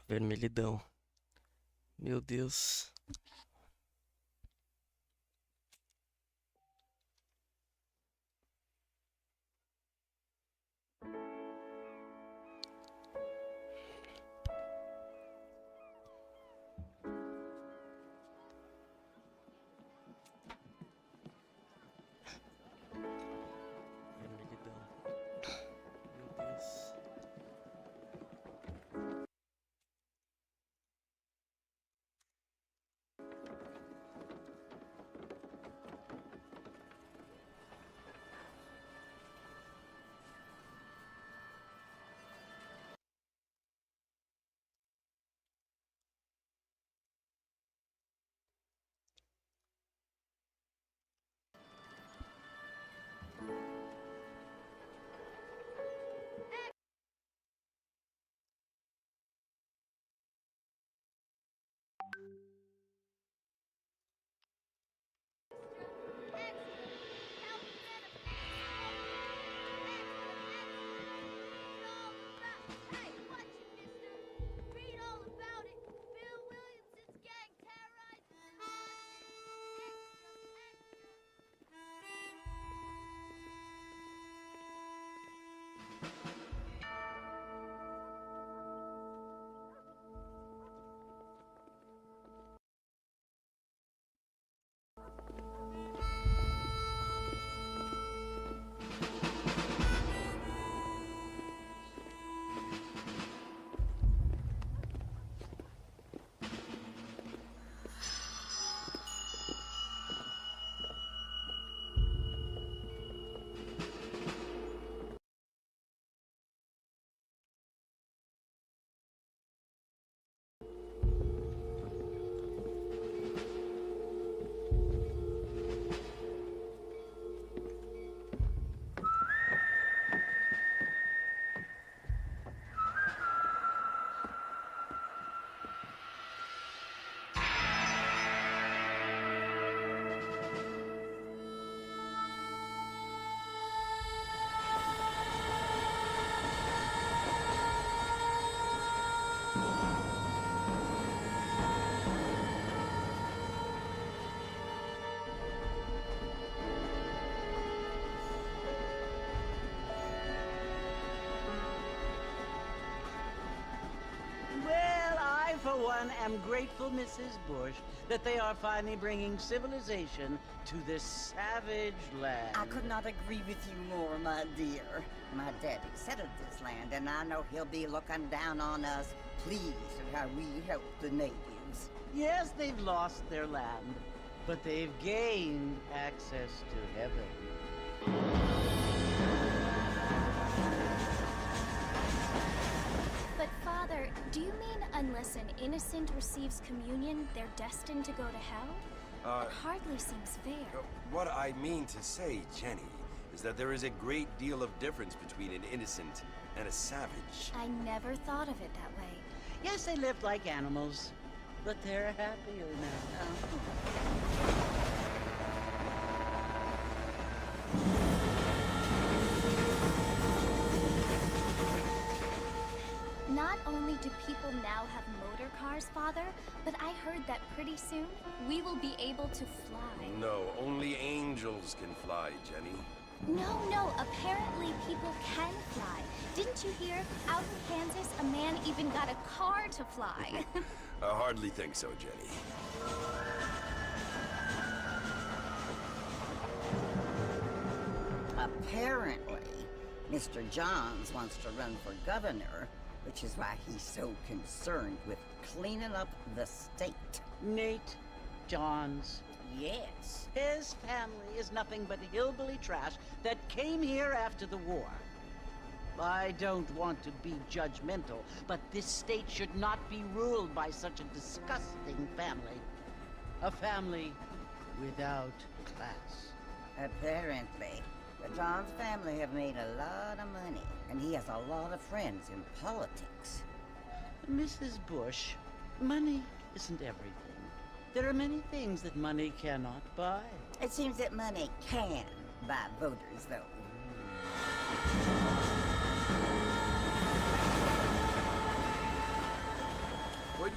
Vermelhidão. Meu Deus. Vermelhidão. Meu Deus. Hey, watch it, mister! Read all about it! Bill Williamson's gang terrorized... Well, I, for one, am grateful, Mrs. Bush, that they are finally bringing civilization to this savage land. I could not agree with you more, my dear. My daddy settled this land, and I know he'll be looking down on us, pleased at how we help the natives. Yes, they've lost their land, but they've gained access to heaven. But, Father, do you mean unless an innocent receives communion, they're destined to go to hell? That hardly seems fair. What I mean to say, Jenny, is that there is a great deal of difference between an innocent and a savage. I never thought of it that way. Yes, they lived like animals, but they're happier now. Not only do people now have motor cars, Father, but I heard that pretty soon we will be able to fly. No, only angels can fly, Jenny. No, apparently people can fly. Didn't you hear? Out in Kansas, a man even got a car to fly. I hardly think so, Jenny. Apparently, Mr. Johns wants to run for governor, which is why he's so concerned with cleaning up the state. Nate Johns. Yes. His family is nothing but hillbilly trash that came here after the war. I don't want to be judgmental, but this state should not be ruled by such a disgusting family. A family without class. Apparently. The Johns family have made a lot of money, and he has a lot of friends in politics. Mrs. Bush, money isn't everything. There are many things that money cannot buy. It seems that money can buy voters, though.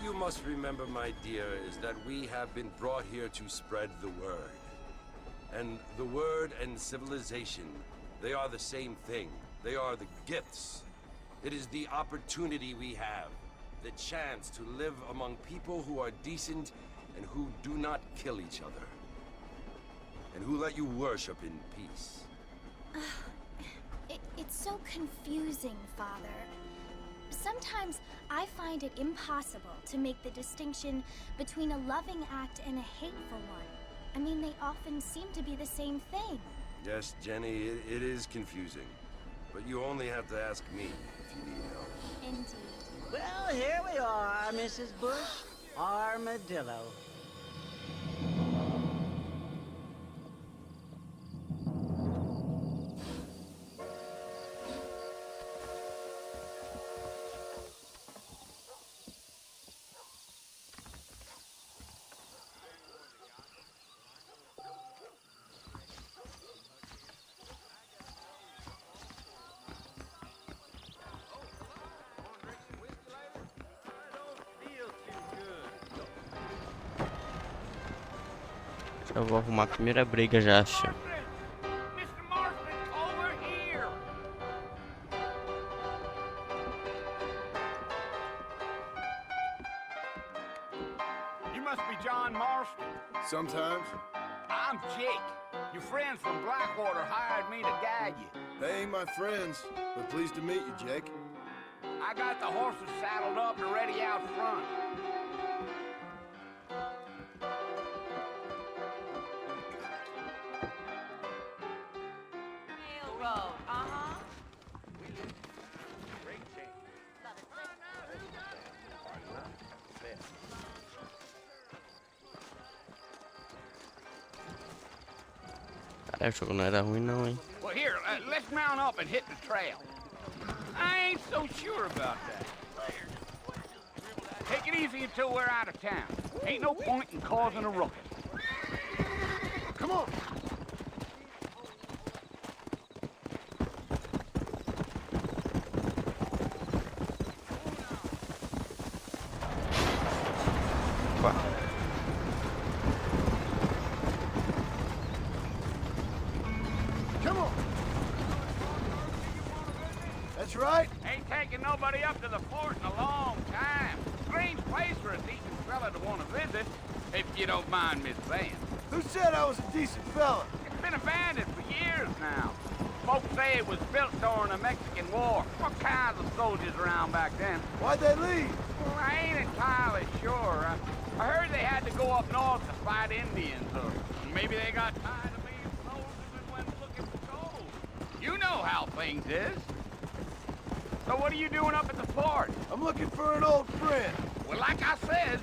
What you must remember, my dear, is that we have been brought here to spread the word. And the word and civilization, they are the same thing. They are the gifts. It is the opportunity we have, the chance to live among people who are decent and who do not kill each other. And who let you worship in peace. It's so confusing, Father. Sometimes I find it impossible to make the distinction between a loving act and a hateful one. I mean, they often seem to be the same thing. Yes, Jenny, it is confusing. But you only have to ask me if you need help. Indeed. Well, here we are, Mrs. Bush. Armadillo. Já vou arrumar a primeira briga já, acho. Mr. Marston, over here! You must be John Marston. Sometimes. I'm Jake. Your friends from Blackwater hired me to guide you. They ain't my friends, but pleased to meet you, Jake. I got the horses saddled up and ready out front. Railroad, uh-huh. Cara, o jogo não era ruim não, hein? Well, here, let's mount up and hit the trail. I ain't so sure about that. Take it easy until we're out of town. Ain't no point in causing a ruckus. Come on! Opa. Come on! That's right. Ain't taking nobody up to the fort in a long time. Strange place for a decent fella to want to visit, if you don't mind Miss Van. Who said I was a decent fella? It's been abandoned for years now. Folks say it was built during the Mexican War. What kinds of soldiers around back then? Why'd they leave? Well, I ain't entirely sure. I heard they had to go up north to fight Indians, or maybe they got tired of being soldiers and went looking for gold. You know how things is. So what are you doing up at the fort? I'm looking for an old friend. Well, like I said,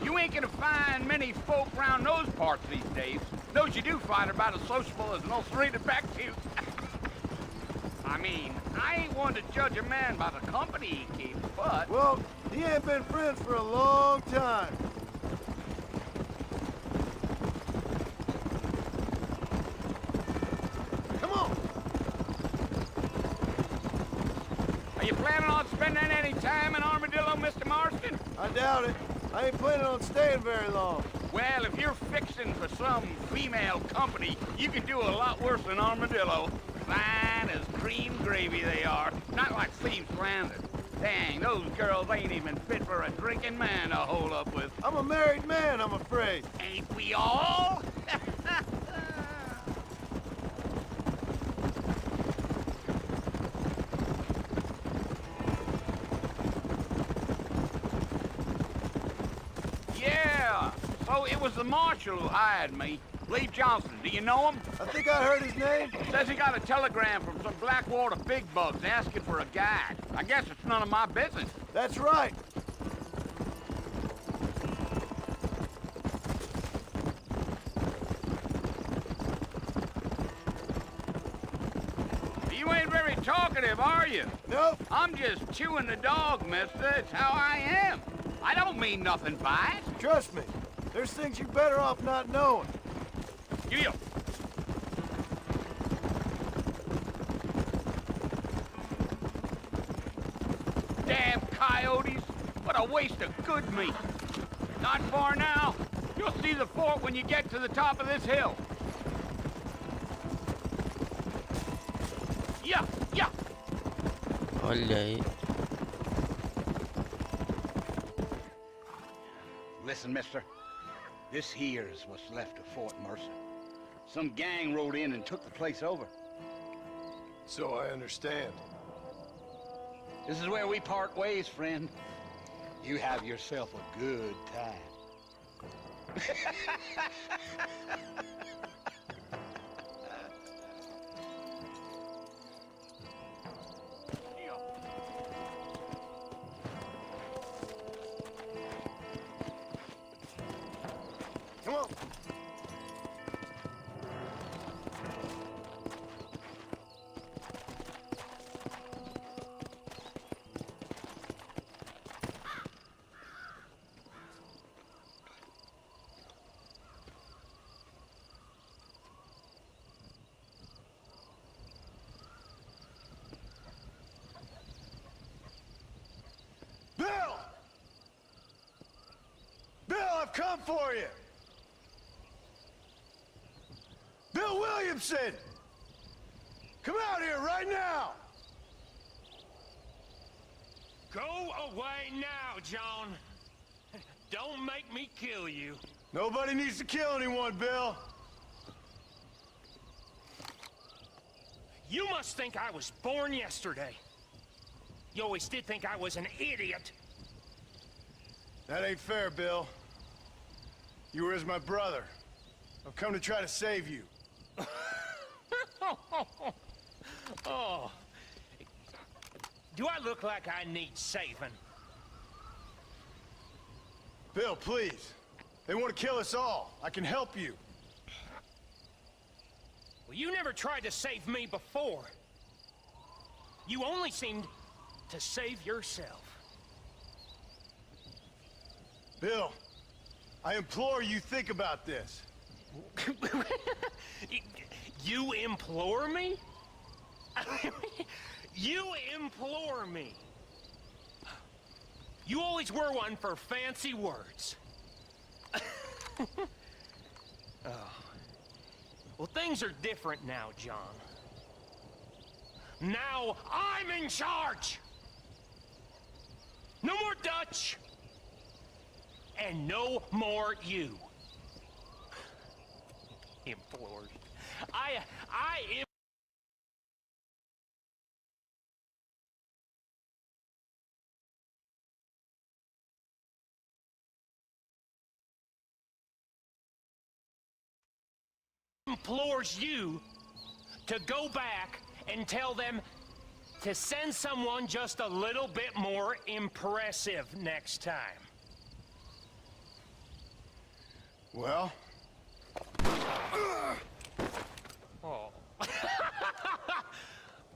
you ain't gonna find many folk around those parts these days. Those you do find are about as sociable as an ulcerated back tooth. I mean, I ain't one to judge a man by the company he keeps, but... Well, he ain't been friends for a long time. Come on! Are you planning on spending any time in Armadillo, Mr. Marston? I doubt it. I ain't planning on staying very long. Well, if you're fixing for some female company, you can do a lot worse than Armadillo. Fine as cream gravy they are. Not like Seems Landing. Dang, those girls ain't even fit for a drinking man to hold up with. I'm a married man, I'm afraid. Ain't we all? Yeah, so it was the marshal who hired me. Lee Johnson, do you know him? I think I heard his name. Says he got a telegram from some Blackwater big bugs asking for a guide. I guess it's none of my business. That's right. You ain't very talkative, are you? Nope. I'm just chewing the dog, mister. It's how I am. I don't mean nothing by it. Trust me. There's things you're better off not knowing. You. Damn coyotes. What a waste of good meat. Not far now. You'll see the fort when you get to the top of this hill. Yeah, yeah. Olha aí. Listen, mister. This here is what's left of Fort Mercer. Some gang rode in and took the place over. So I understand. This is where we part ways, friend. You have yourself a good time. Come on. Bill! Bill, I've come for you! Bill Williamson! Come out here right now! Go away now, John. Don't make me kill you. Nobody needs to kill anyone, Bill. You must think I was born yesterday. You always did think I was an idiot. That ain't fair, Bill. You were as my brother. I've come to try to save you. Oh. Do I look like I need saving? Bill, please. They want to kill us all. I can help you. Well, you never tried to save me before. You only seemed to save yourself. Bill, I implore you think about this. You implore me? You implore me. You always were one for fancy words. Oh. Well, things are different now, John. Now I'm in charge! No more Dutch! And no more you. Implored. I implores you to go back and tell them to send someone just a little bit more impressive next time. Well? Oh.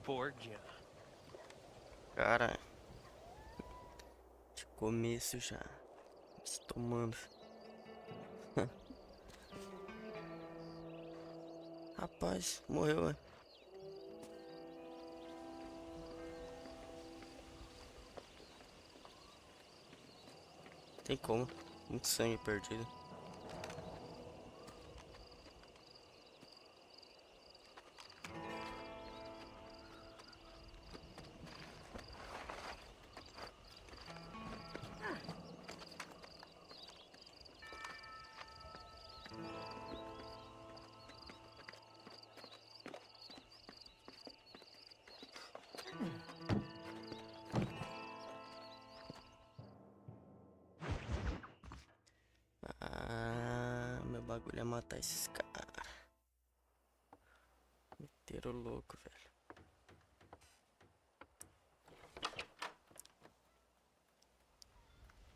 Poor John. Cara. De começo já. Tomando. Rapaz, morreu, é. Tem como. Muito sangue perdido. Ah, meu bagulho é matar esses caras. Meteram o louco, velho.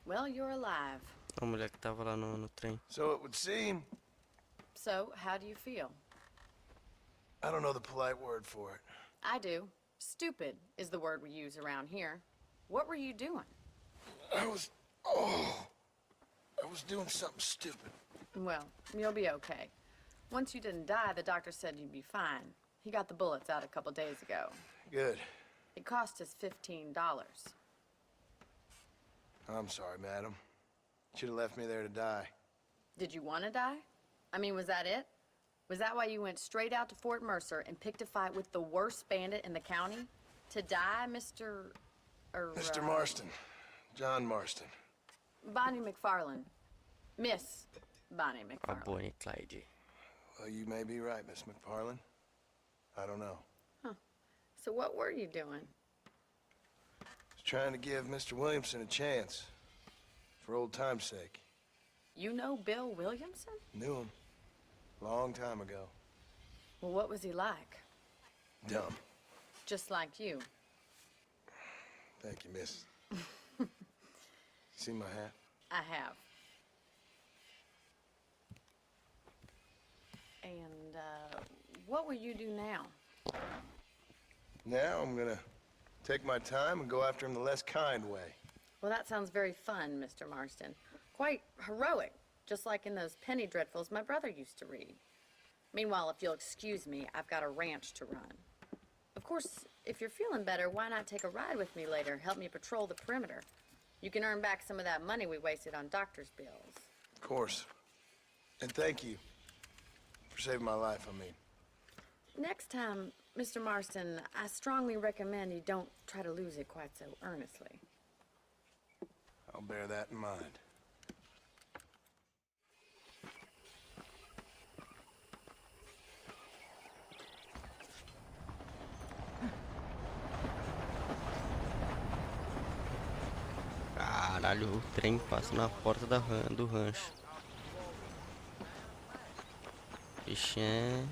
Well, you're alive. A mulher que tava lá no trem. So it would seem. So, how do you feel? I don't know the polite word for it. I do. Stupid is the word we use around here. What were you doing? I was doing something stupid. Well, you'll be okay. Once you didn't die, the doctor said you'd be fine. He got the bullets out a couple days ago. Good. It cost us $15. I'm sorry, madam. Should have left me there to die. Did you want to die? I mean, was that it? Was that why you went straight out to Fort Mercer and picked a fight with the worst bandit in the county? To die, Mr. Mr. Marston. John Marston. Bonnie McFarland. Miss Bonnie A McFarland. Bonnie Clyde. Well, you may be right, Miss McFarland. I don't know. So what were you doing? Was trying to give Mr. Williamson a chance. For old time's sake. You know Bill Williamson? Knew him. Long time ago. Well, what was he like? Dumb. Just like you. Thank you, miss. See my hat? I have. And, what will you do now? Now I'm gonna take my time and go after him the less kind way. Well, that sounds very fun, Mr. Marston. Quite heroic, just like in those penny dreadfuls my brother used to read. Meanwhile, if you'll excuse me, I've got a ranch to run. Of course, if you're feeling better, why not take a ride with me later? Help me patrol the perimeter. You can earn back some of that money we wasted on doctor's bills. Of course. And thank you for saving my life, I mean. Next time, Mr. Marston, I strongly recommend you don't try to lose it quite so earnestly. I'll bear that in mind. Caralho, o trem passa na porta do rancho. Bichinho.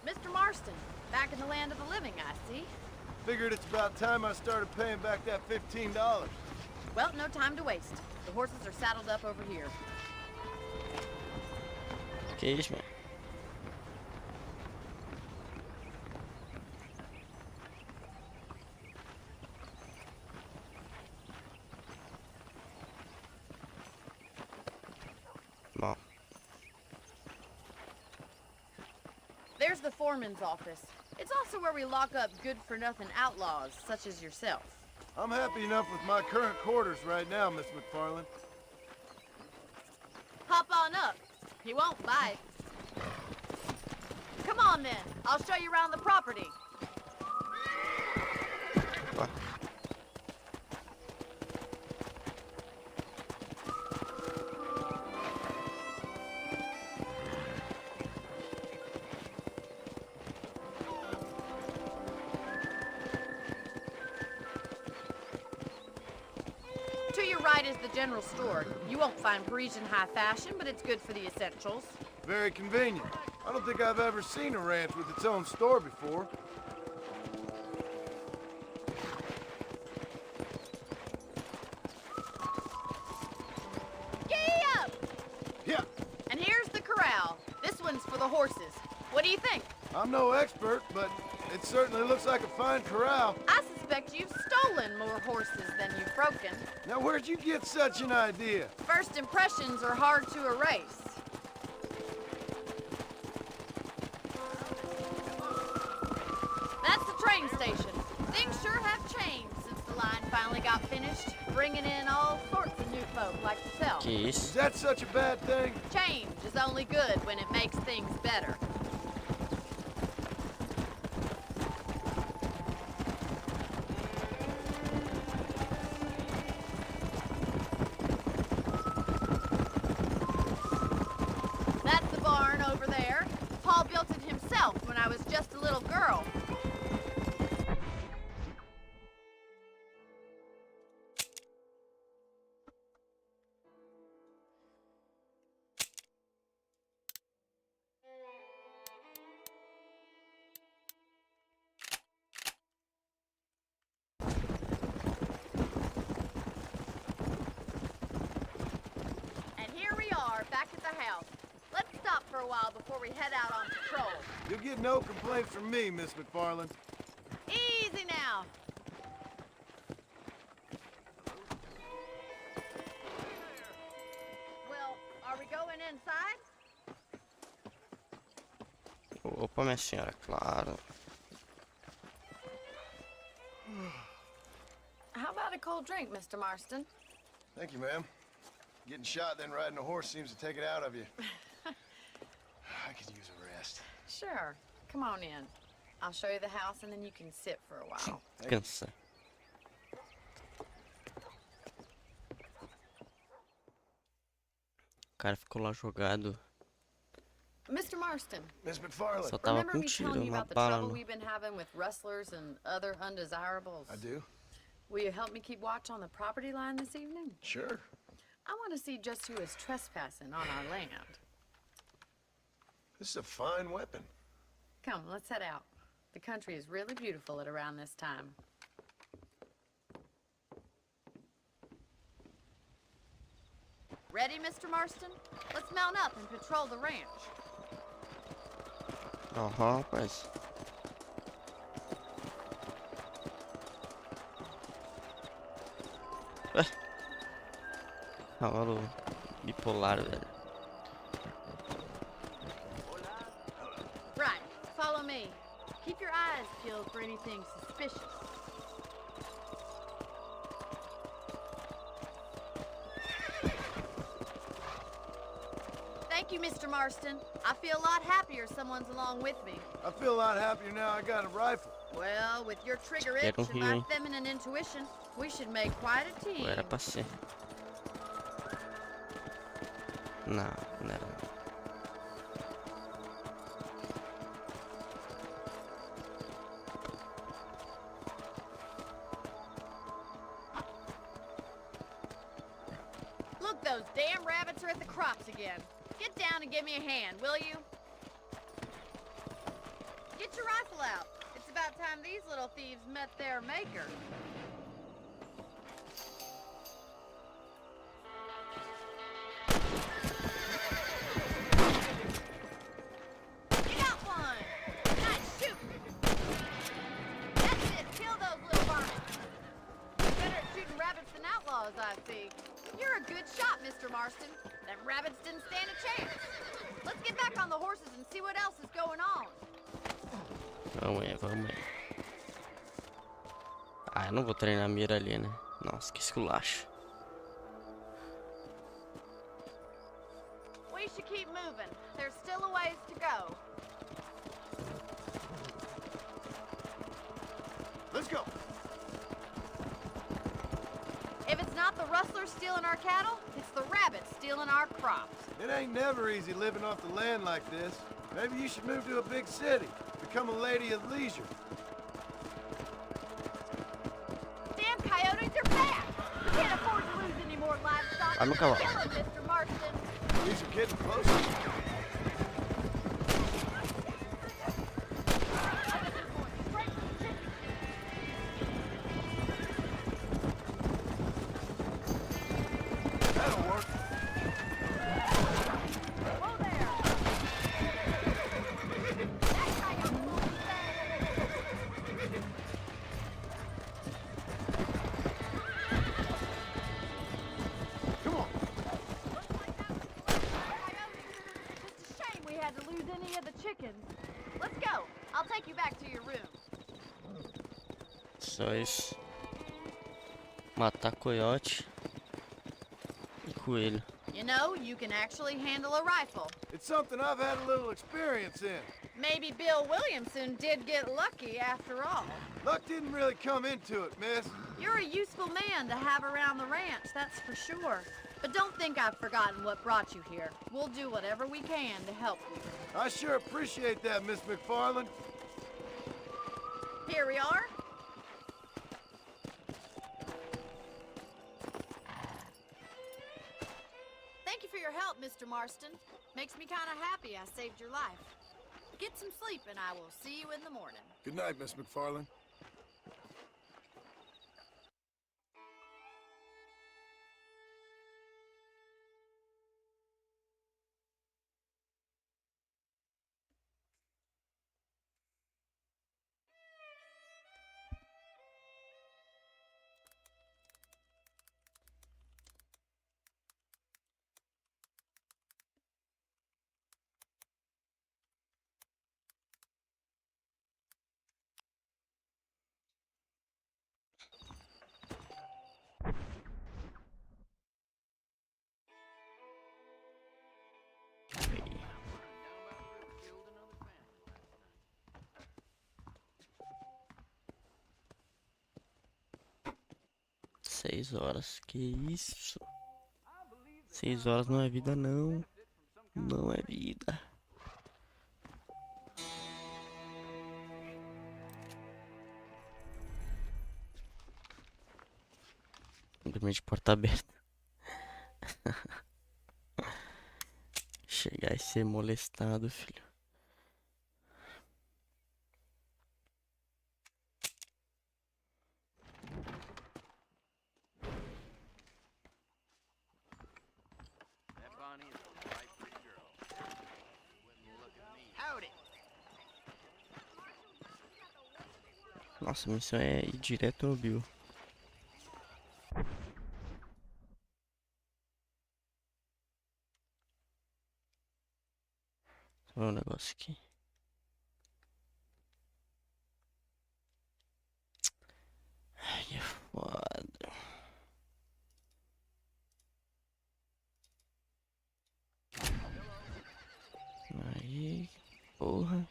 Mr. Marston, back in the land of the living, I see. Figured it's about time I started paying back that $15. Well, no time to waste. The horses are saddled up over here. Que isso, mano? Bom. There's the foreman's office. It's also where we lock up good-for-nothing outlaws, such as yourself. I'm happy enough with my current quarters right now, Miss McFarland. Hop on up. He won't bite. Come on, then. I'll show you around the property. Opa. To your right is the general store. You won't find Parisian high fashion, but it's good for the essentials. Very convenient. I don't think I've ever seen a ranch with its own store before. Giddy up! Yeah, And here's the corral. This one's for the horses. What do you think? I'm no expert, but it certainly looks like a fine corral. I suspect you've stolen more horses than you've broken. Now, where'd you get such an idea? First impressions are hard to erase. That's the train station. Things sure have changed since the line finally got finished, bringing in all sorts of new folk like yourself. Que Is isso? that such a bad thing? Change is only good when it makes things better. That's the barn over there. Paul built it himself when I was just a little girl. And here we are, back at the house. Let's stop for a while before we head out on patrol. You'll get no complaints from me, Miss McFarland. Easy now. Well, are we going inside? Opa, minha senhora, claro. How about a cold drink, Mr. Marston? Thank you, ma'am. Getting shot, then riding a horse seems to take it out of you. I could use a rest. Sure. Come on in. I'll show you the house, and then you can sit for a while. Cansa. O cara ficou lá jogado. Mr. Marston, Miss McFarland. Só tava remember com me tiro, telling you uma about the bala trouble no... we've been having with rustlers and other undesirables? I do? Will you help me keep watch on the property line this evening? Sure. I want to see just who is trespassing on our land. This is a fine weapon. Come, let's head out. The country is really beautiful at around this time. Ready, Mr. Marston? Let's mount up and patrol the ranch. Aham, rapaz. Cavalo bipolar, velho. Right, follow me. Keep your eyes peeled for anything suspicious. Thank you, Mr. Marston. I feel a lot happier someone's along with me. I feel a lot happier now I got a rifle. Well, with your trigger itch Quero and rir, my hein? feminine intuition, we should make quite a team. Ou era pra ser? Não, não era. Look, those damn rabbits are at the crops again. Get down and give me a hand, will you? Get your rifle out. It's about time these little thieves met their maker. You got one! Nice shooting! That's it, kill those little varmints. Better at shooting rabbits than outlaws, I see. You're a good shot, Mr. Marston. Them rabbits didn't stand a chance. Let's get back on the horses and see what else is going on. Vamos aí, vamos aí. Ah, eu não vou treinar a mira ali, né? Nossa, que esculacho. We should keep moving. There's still a ways to go. Let's go. If it's not the rustlers stealing our cattle, it's the rabbits stealing our crops. It ain't never easy living off the land like this. Maybe you should move to a big city. Become a lady of leisure. Damn coyotes are back! We can't afford to lose any more livestock. I'm a coward. Kill 'em, Mr. Marston. These are getting closer. That'll work. Whoa there! That coyote. Come on. Looks like that was the last coyote. Just a shame we had to lose any of the chickens. Let's go. I'll take you back to your room. Só isso. Matar coiote e coelho. You know, you can actually handle a rifle. It's something I've had a little experience in. Maybe Bill Williamson did get lucky after all. Luck didn't really come into it, miss. You're a useful man to have around the ranch, that's for sure. But don't think I've forgotten what brought you here. We'll do whatever we can to help you. I sure appreciate that, Miss McFarland. Here we are. Thank you for your help, Mr. Marston. Makes me kind of happy I saved your life. Get some sleep and I will see you in the morning. Good night, Miss McFarland. 6 horas, que isso? 6 horas não é vida não. Não é vida. Simplesmente porta aberta. Chegar e ser molestado, filho. Nossa, a missão é ir direto no Bill. Olha um negócio aqui. Ai, é foda. Aí, porra.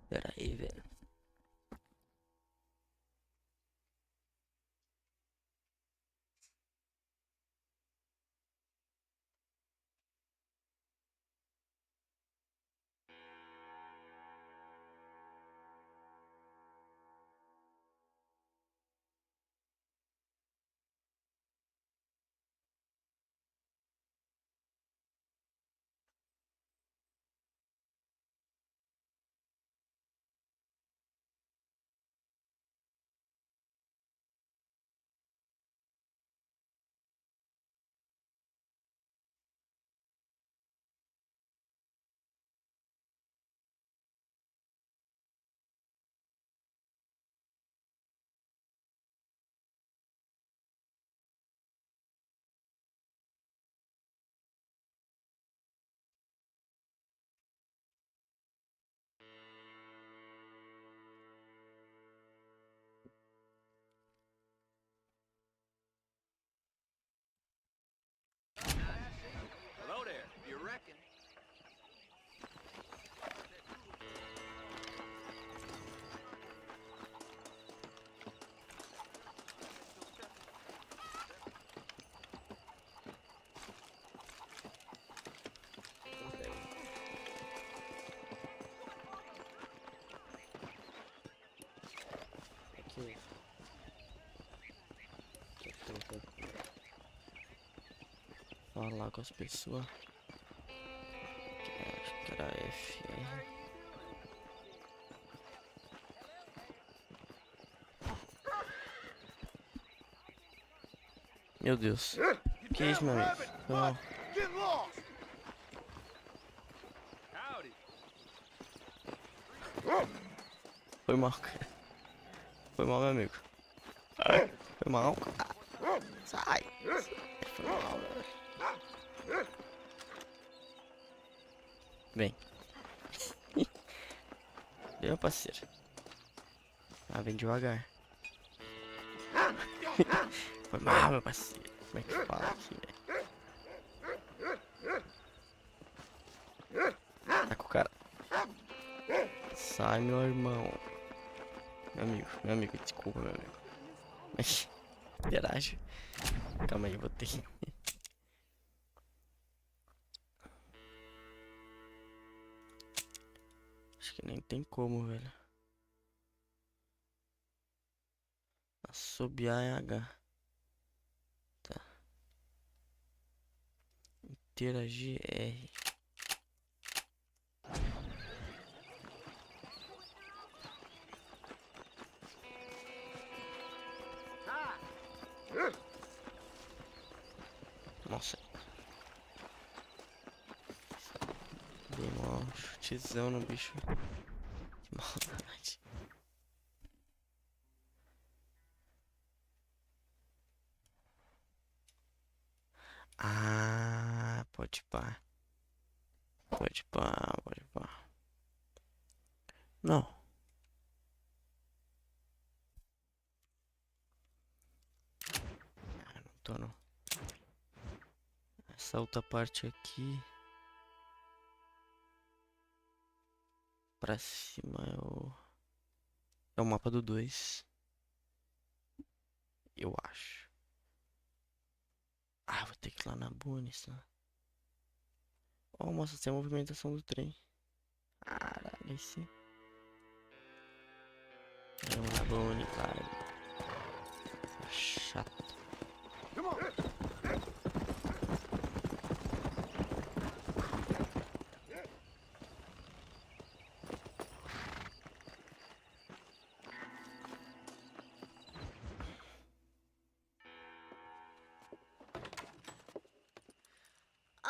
Pera aí, velho. Hello there, you reckon? Aqui. Falar com as pessoas. Acho que era F. Meu Deus. Que isso, meu amigo? Foi mal. Foi mal, cara. Foi mal, meu amigo. Foi mal, cara. Sai. Foi mal, velho. Vem. Vem, parceiro. Ah, vem devagar. Foi mal, meu parceiro. Como é que fala aqui, velho? Tá com o cara. Sai, meu irmão. Meu amigo, desculpa, meu amigo. Mas, interage. Calma aí, vou ter que... Acho que nem tem como, velho. Assobiar em H. Tá. Interagir R. Nossa. Dei um chutezão no bicho. Que maldade. Ah, pode pá. Pode pá, pode pá. Não. Ah, não tô não. essa outra parte aqui. Pra cima é o mapa do 2. Eu acho. Ah, vou ter que ir lá na Bunnies, né? Ó, mostra assim a movimentação do trem. Caralho, esse. Vamos na Bunny, cara. Chato.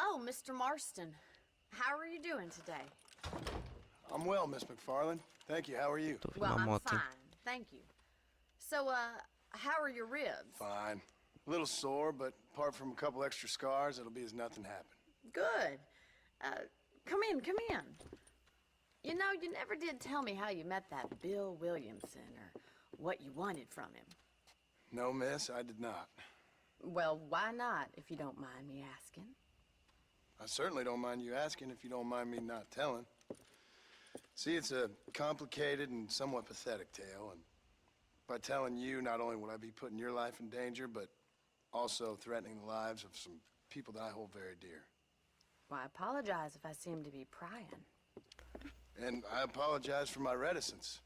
Oh, Mr. Marston. How are you doing today? I'm well, Miss McFarland. Thank you. How are you? Tô vendo Well, uma I'm moto. fine. Thank you. So, how are your ribs? Fine. A little sore, but apart from a couple extra scars, it'll be as nothing happened. Good. Come in, come in. You know, you never did tell me how you met that Bill Williamson or what you wanted from him. No, miss, I did not. Well, why not, if you don't mind me asking? I certainly don't mind you asking if you don't mind me not telling. See, it's a complicated and somewhat pathetic tale, and by telling you, not only would I be putting your life in danger, but also threatening the lives of some people that I hold very dear. Well, I apologize if I seem to be prying. And I apologize for my reticence.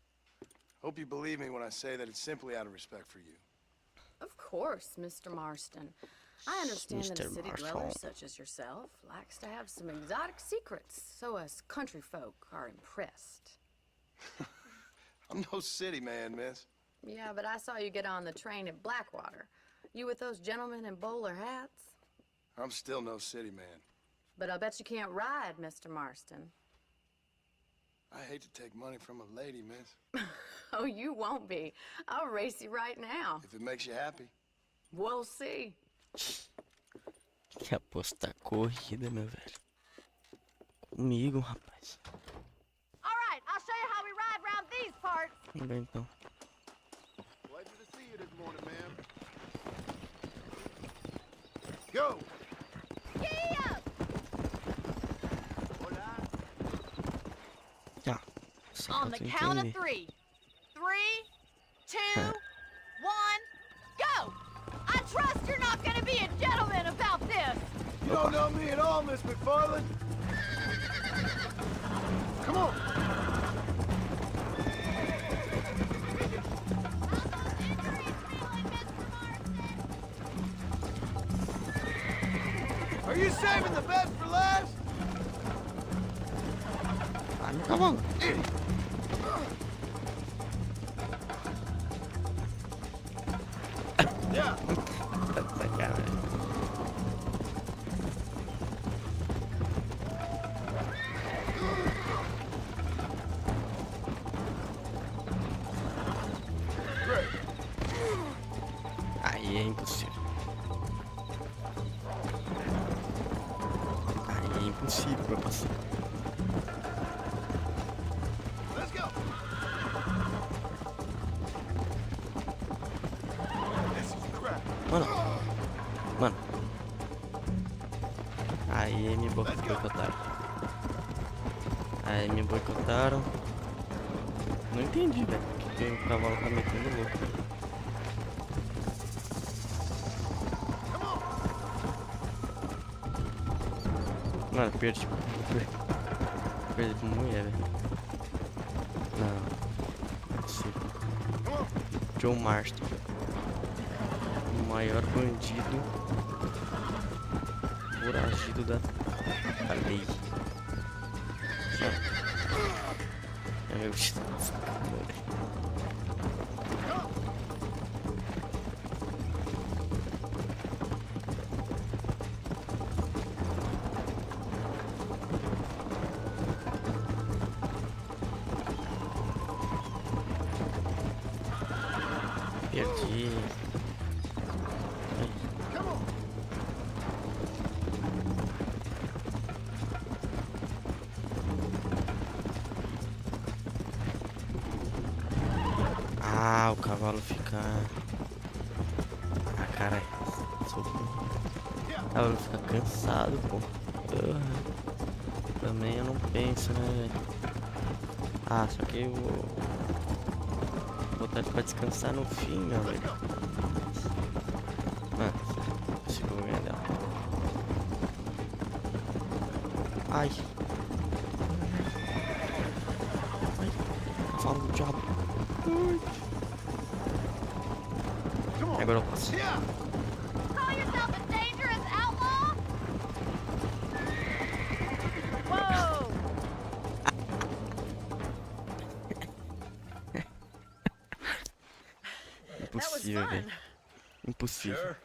Hope you believe me when I say that it's simply out of respect for you. Of course, Mr. Marston. I understand that a Mr. city Marston. dweller such as yourself likes to have some exotic secrets, so us country folk are impressed. I'm no city man, miss. Yeah, but I saw you get on the train at Blackwater. You with those gentlemen in bowler hats? I'm still no city man. But I'll bet you can't ride, Mr. Marston. I hate to take money from a lady, miss. Oh, you won't be. I'll race you right now. If it makes you happy. We'll see. Que apostar corrida, meu velho. Comigo, rapaz. All right, I'll show you how we ride around these parts. Vamos ver então. Pleasure to see you this morning, ma'am. Go! Giddy up! Já. Só On the falta count of entender. 3. 3, 2, 1, go! I trust you're not gonna be a gentleman about this. You don't know me at all, Miss McFarland. Come on! Are you saving the best for last? Vai, meu cavalo. Yeah. Tá de sacanagem. Great. Aí é impossível. Aí é impossível pra passar. Let's go. This is crap. Mano. Aí me boicotaram. Aí me boicotaram. Não entendi, velho. Porque o cavalo tá metendo louco. Mano, perdi. Perdi pra mulher, velho. Não é possível. John Marston. O maior bandido foragido da lei. É meu bicho. Perdi. Ah, o cavalo fica. Ah, caralho. Sou burro. Ah, eu vou ficar cansado, pô. Também eu não penso, né, velho? Ah, só que eu vou botar ele pra descansar no fim, meu velho. Ah, consigo ganhar dela. Ai. Ai. Fala do diabo. Agora eu posso. Call yourself a dangerous outlaw? Whoa! Impossível, velho. Impossível.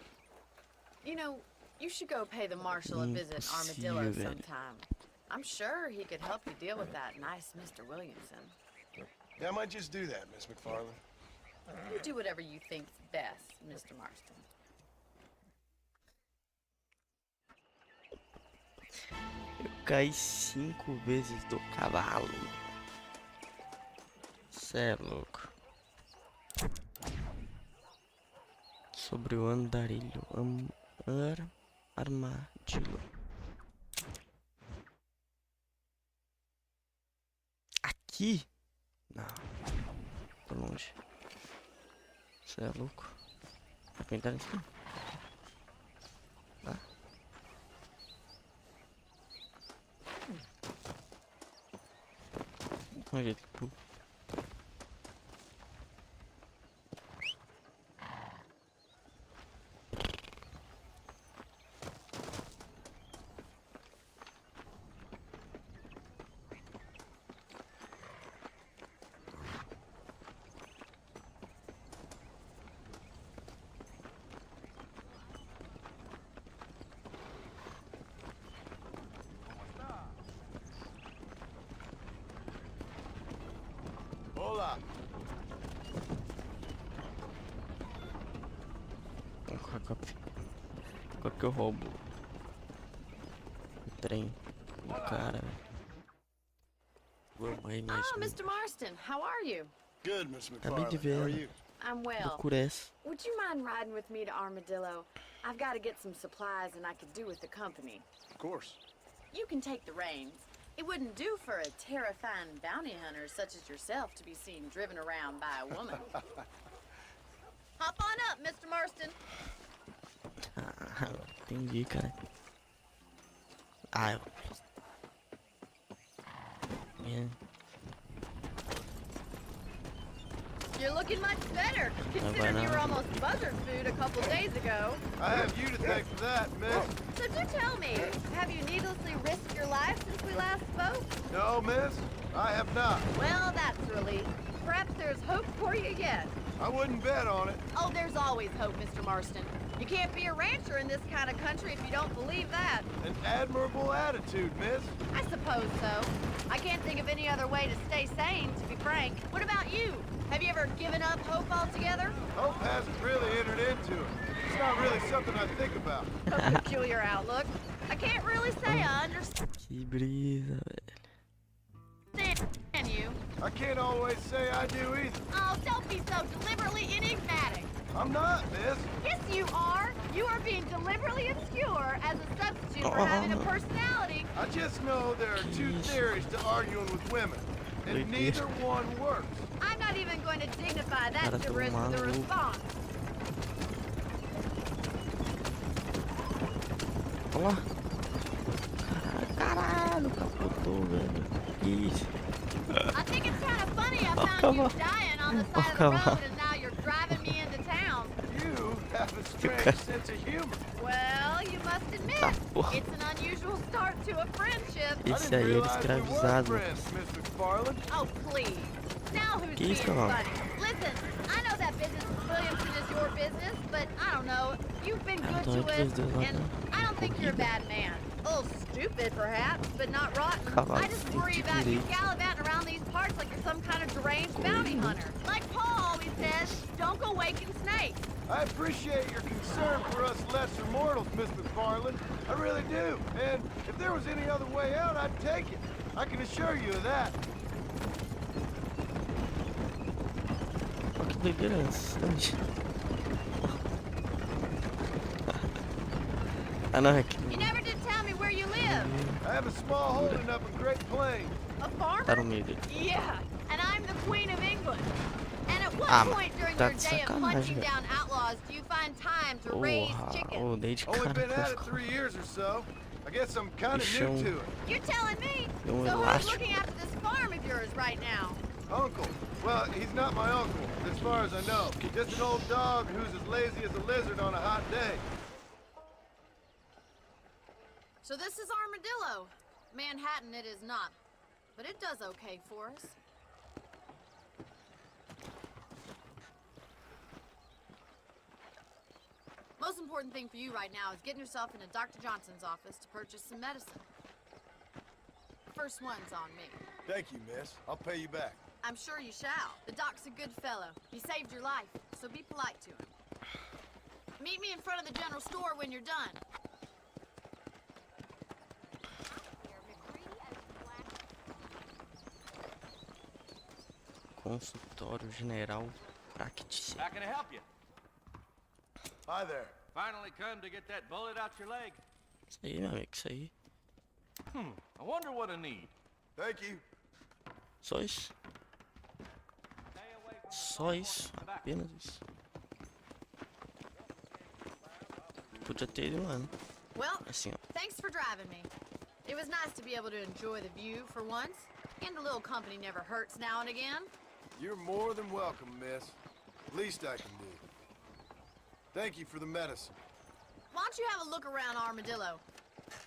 You know, you should go pay the marshal a visit in Armadillo Impossível, velho. sometime. I'm sure he could help you deal with that nice Mr. Williamson. Yeah, I might just do that, Miss McFarland. You do whatever you think's best, Mr. Marston. Eu caí 5 vezes do cavalo. Cê é louco. Sobre o andarilho. Armadillo. Aqui? Não. Tô longe. Cê é louco. Vou pintar isso aqui. Tá? Olha o jeito que pula. Olá. Qual que eu roubo? O trem. O cara. Roubei mais Oh, Mr. Marston, how are you? Good, Miss Acabei de McFarland. How are ver. you? I'm well. Loucura é essa? Would you mind riding with me to Armadillo? I've got to get some supplies and I could do with the company. Of course. You can take the reins. It wouldn't do for a terrifying bounty hunter such as yourself to be seen driven around by a woman. Hop on up, Mr. Marston. Ah, entendi, cara. Ah, eu... You're looking much better, considering you were almost buzzard food a couple days ago. I have you to thank for that, miss. So do tell me, have you needlessly risked your life since we last spoke? No, miss, I have not. Well, that's a relief. Perhaps there's hope for you yet. I wouldn't bet on it. Oh, there's always hope, Mr. Marston. You can't be a rancher in this kind of country if you don't believe that. An admirable attitude, miss. I suppose so. I can't think of any other way to stay sane, to be frank. What about you? Have you ever given up hope altogether? Hope hasn't really entered into it. It's not really something I think about. A peculiar outlook. I can't really say I understand Que brisa, velho. you. I can't always say I do either. Oh, don't be so deliberately enigmatic. I'm not, miss. Yes, you are. You are being deliberately obscure as a substitute for having a personality. I just know there are two theories to arguing with women, and neither one works. I'm not even going to dignify that Cara, gibberish tô with a maluco. response. Olha lá. Caralho, capotou, velho. Que isso? I think it's kind of funny I Oh, found come you on. dying on the Oh, side of the come road on. and now you're driving me into town. You have a strange sense of humor. Well, you must admit, Tá, porra. it's an unusual start to a friendship. I Esse didn't aí era realize we were escravizado. friends, Miss McFarland. Oh, please. Now who's Que being isso, cara? funny? Listen, I know that business with Williamson is your business, but I don't know. You've been good Então, to entre os us, dois lá and I don't think you're a bad man. A little stupid, perhaps, but not rotten. Cavalo I just worry de about you direito. gallivanting around these parts like you're some kind of deranged bounty hunter. Like Paul always says, don't go waking snakes. I appreciate your concern for us lesser mortals, Miss McFarland. I really do. And if there was any other way out, I'd take it. I can assure you of that. Olha que doideira essa. Ah não, é que You never did tell me where you live. I have a small holding up in Great Plains. A farmer? tá no meio dele. Yeah, and I'm the Queen of England. And at what Ah, mas point during tá your de day of sacanagem, hunting velho. down outlaws do you find time to raise Porra, chickens? ô, dei de Only cara been com at it esse 3 years or so. I guess I'm kind of Bichão. new to it. You're telling me? Deu um So who's elástico. looking after this farm of yours right now? Uncle. Well, he's not my uncle, as far as I know. Just an old dog who's as lazy as a lizard on a hot day. So this is Armadillo. Manhattan it is not, but it does okay for us. Most important thing for you right now is getting yourself into Dr. Johnson's office to purchase some medicine. First one's on me. Thank you, miss. I'll pay you back. I'm sure you shall. The doc's a good fellow. He saved your life, so be polite to him. Meet me in front of the general store when you're done. Consultório General Practice. How can I help you? Hi there. Finally come to get that bullet out your leg. Isso aí, meu amigo, isso aí. I wonder what I need. Thank you. Só isso. Só isso. Apenas isso. Podia ter ido lá, né? Well, Assim, ó. thanks for driving me. It was nice to be able to enjoy the view for once, and a little company never hurts now and again. You're more than welcome, miss. Least I can do. Thank you for the medicine. Why don't you have a look around Armadillo?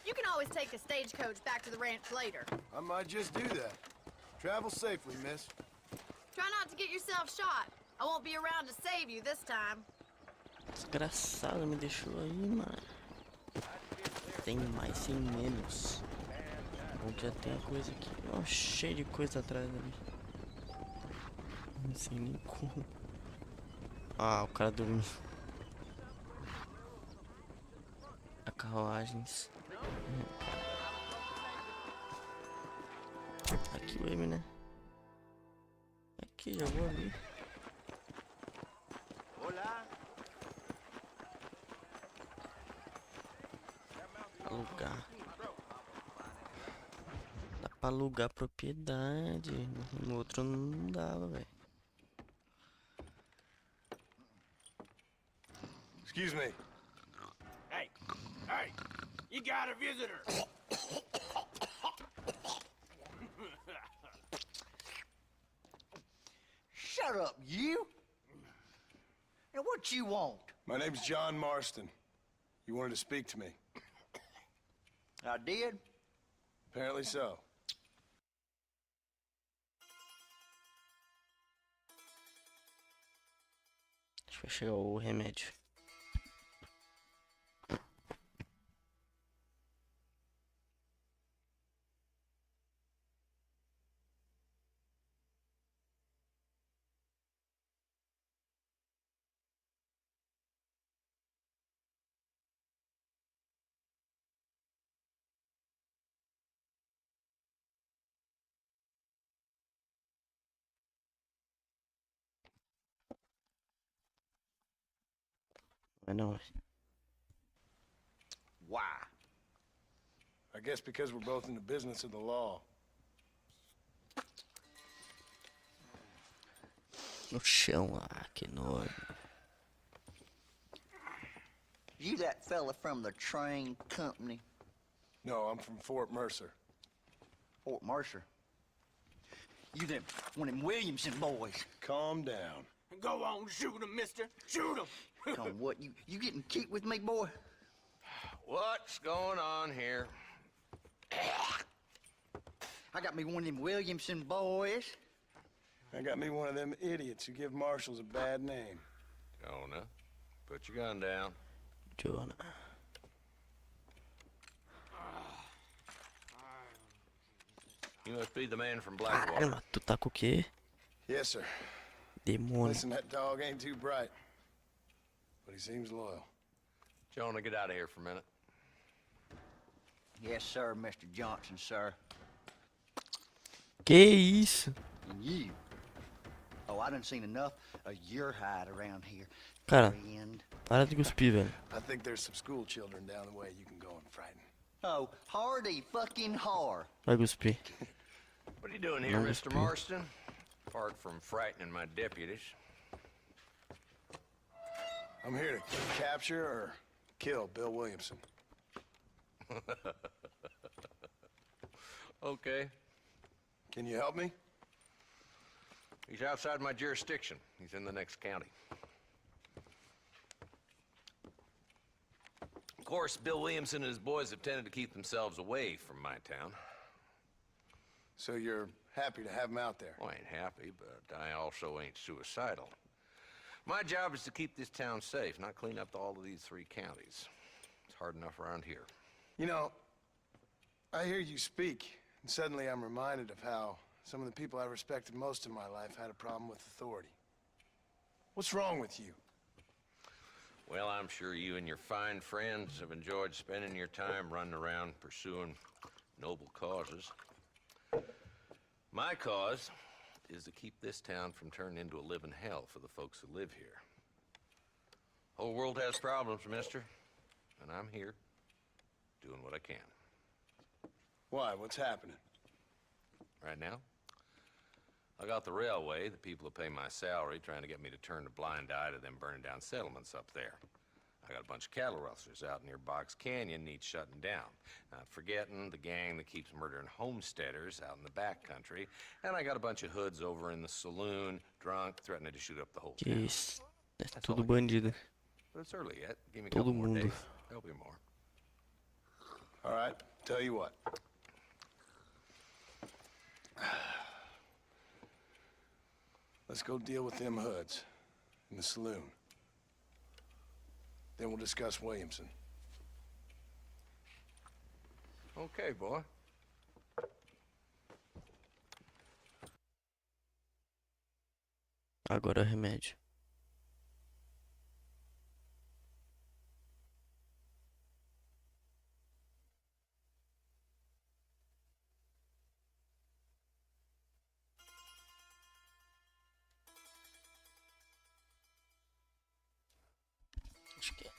You can always take a stagecoach back to the ranch later. I might just do that. Travel safely, miss. Try not to get yourself shot. I won't be around to save you this time. Desgraçado, me deixou aí, mano. Tem mais, sem menos. Bom que já tem a coisa aqui. Ó, cheio de coisa atrás ali. Não sei nem como. Ah, o cara dormiu. A carruagens. Aqui o M, né? Aqui, já vou ali. Alugar. Dá pra alugar propriedade. No outro não dava, velho. Excuse me. Hey, you got a visitor. Shut up, you! And what you want? My name's John Marston. You wanted to speak to me. I did? Apparently so. Acho que vai chegar o remédio. Mas não, Why? I guess because we're both in the business of the law. no chão, que nojo. You that fella from the train company? No, I'm from Fort Mercer. Fort Mercer? You them, one of them Williamson boys. Calm down. Go on, shoot him, mister. Shoot him. Come on, what, you getting kicked with me, boy? What's going on here? I got me one of them Williamson boys. I got me one of them idiots who give marshals a bad name. Jonah, put your gun down. Jonah. You must be the man from Caralho, Blackwater. mas tu tá com o quê? Yes, sir. Demônio. Listen, that dog ain't too bright, but he seems loyal. Jonah, get out of here for a minute. Yes, sir, Mr. Johnson, sir. Que isso? And you? Oh, I done seen enough of your hide around here. Cara, Friend. para de cuspir, velho. I think there's some school children down the way you can go frightened. Oh, hardy fucking har. Vai cuspir. What are you doing here, Mr. Marston? Apart from frightening my deputies. I'm here to capture or kill Bill Williamson. Okay. Can you help me? He's outside my jurisdiction. He's in the next county. Of course, Bill Williamson and his boys have tended to keep themselves away from my town. So you're happy to have him out there? Well, I ain't happy, but I also ain't suicidal. My job is to keep this town safe, not clean up all of these 3 counties. It's hard enough around here. You know, I hear you speak, and suddenly I'm reminded of how some of the people I respected most in my life had a problem with authority. What's wrong with you? Well, I'm sure you and your fine friends have enjoyed spending your time running around pursuing noble causes. My cause is to keep this town from turning into a living hell for the folks who live here. Whole world has problems, mister, and I'm here doing what I can. Why? What's happening? Right now, I got the railway, the people who pay my salary, trying to get me to turn a blind eye to them burning down settlements up there. I got a bunch of cattle rustlers out near Box Canyon needs shutting down. Not forgetting the gang that keeps murdering homesteaders out in the back country. And I got a bunch of hoods over in the saloon, drunk, threatening to shoot up the whole Que town. isso? É tudo bandido. But it's early yet. Give me a Todo couple more mundo. days. There'll be more. All right, tell you what. Let's go deal with them hoods in the saloon. Then we'll discuss Williamson. Okay, boy. Agora remédio. Acho que é.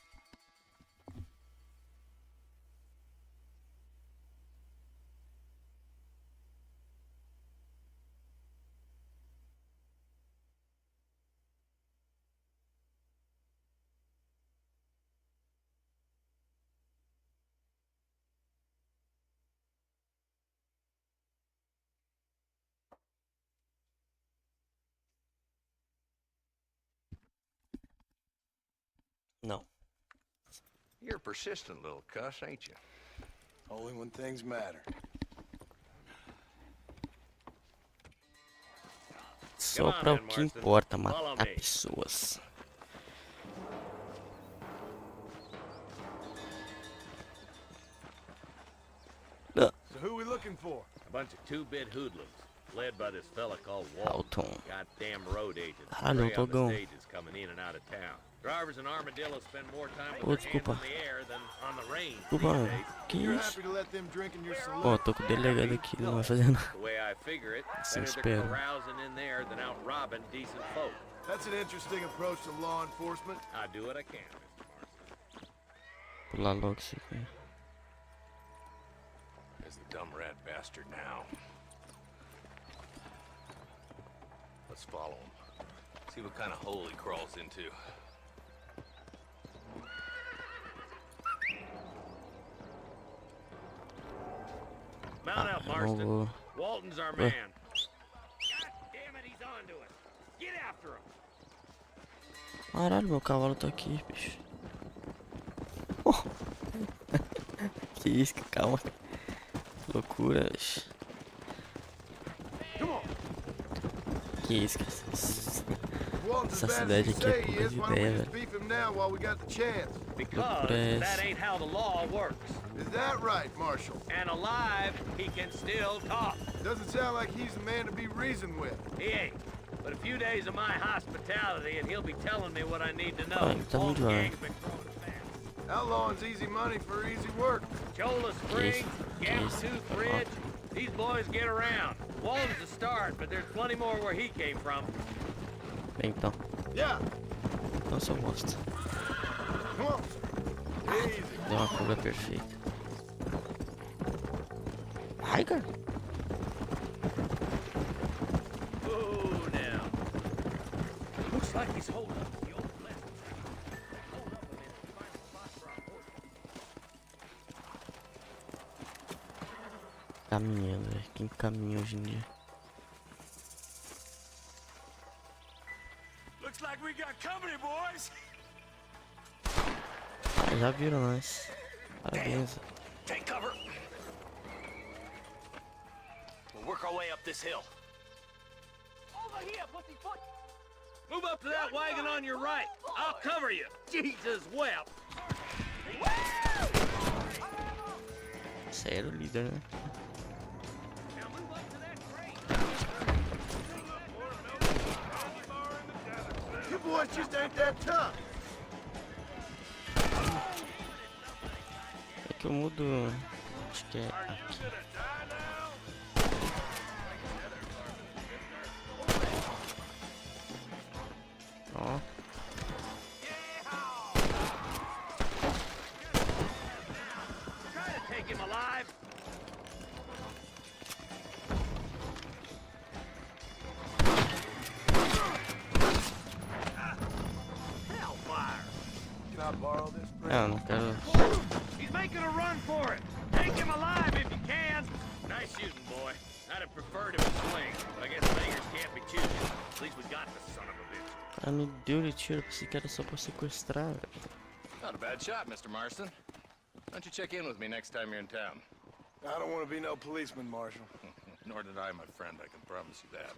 Não. You're a persistent little cuss, ain't you? Only when things matter. Só para o que importa, matar pessoas. So who we looking for? A bunch of 2-bit hoodlums, led by this fella called Alton. Goddamn road agents. Hello, Prey on the Dogão. stages coming in and out of town. Drivers in Armadillo spend more time Ô, with their hands desculpa. in the air than on the range Desculpa, these mano. days. Que You're isso? happy to let them drink in your saloon? Ó, tô com o delegado aqui, não vai fazer nada. The way I figure it, Sim, better they're espero. carousing in there than out robbing decent folk. That's an interesting approach to law enforcement. I do what I can, Mr. Marston. Pular logo isso aqui. There's the dumb rat bastard now. Let's follow him. See what kind of hole he crawls into. Mount out, Marston. Vou... Walton's our Ué. man. God damn it, he's onto it. Get after him. Caralho, meu cavalo tá aqui, bicho. Oh. Que isso, calma. Loucura, bicho. Que isso, cara. Walton's Essa as bad cidade as you aqui é say he pouca is. de Why don't we ideia, just velho. beef him now while we got the chance? Because Loucura é that essa? ain't how the law works. Is that right, Marshal? And alive, he can still talk. Doesn't sound like he's the man to be reasoned with. He ain't. But a few days of my hospitality and he'll be telling me what I need to know. Ai, tá All muito the devagar. gang's been growing fast. Outlawing's easy money for easy work. Chola Springs, Que Gap isso? Tooth Ridge, these boys get around. Walton's the start, but there's plenty more where he came from. Bem, então. Yeah. Então só gosto. Come on. Easy. Deu uma fuga perfeita. Tiger? Oh, now. Looks like he's holding up the old blessing. Hold up a minute and find a spot for our horse. Caminhando, velho. Quem caminha hoje em dia? Looks like we got company, boys. Já viram nós. Parabéns. Take cover. We'll work our way up this hill. Over here, pussyfoot. Move up to that wagon on your right. I'll cover you. Jesus wept. Você era o líder, né? Now move up to that crate. You boys just ain't that tough. É que eu mudo. Acho que é aqui. Ó. Try to take him alive. Hellfire. Can I borrow this, É, friend? eu não quero. He's making a run for it. Take him alive if you can. Nice shooting, boy. I'd have preferred him to swing, but I guess beggars can't be choosers. At least we got the son of a bitch. O cara me deu de tiro, pensei que era só pra sequestrar, velho. Not a bad shot, Mr. Marston. Why don't you check in with me next time you're in town? I don't want to be no policeman, Marshal. Nor did I, my friend. I can promise you that.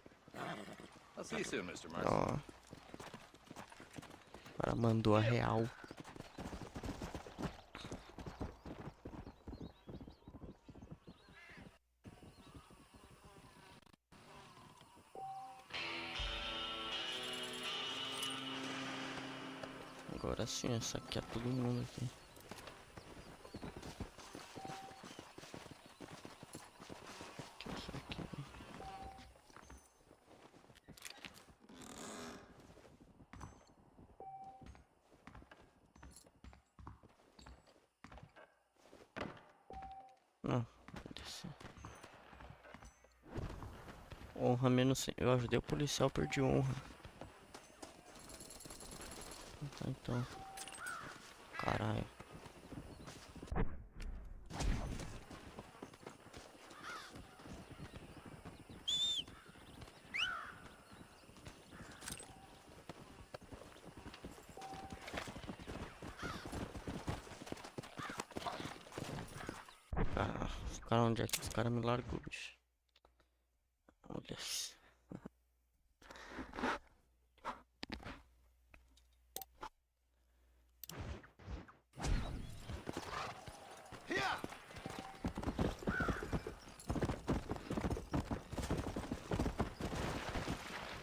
I'll see you soon, Mr. Marston. Ó. O cara mandou a real. Agora sim, é saquear todo mundo aqui. Isso aqui. Não, vou descer. Honra menos. Eu ajudei o policial, perdi honra. Tá, então. Caralho. Ah, os caras, onde é que os caras me largou, bicho? Olha isso.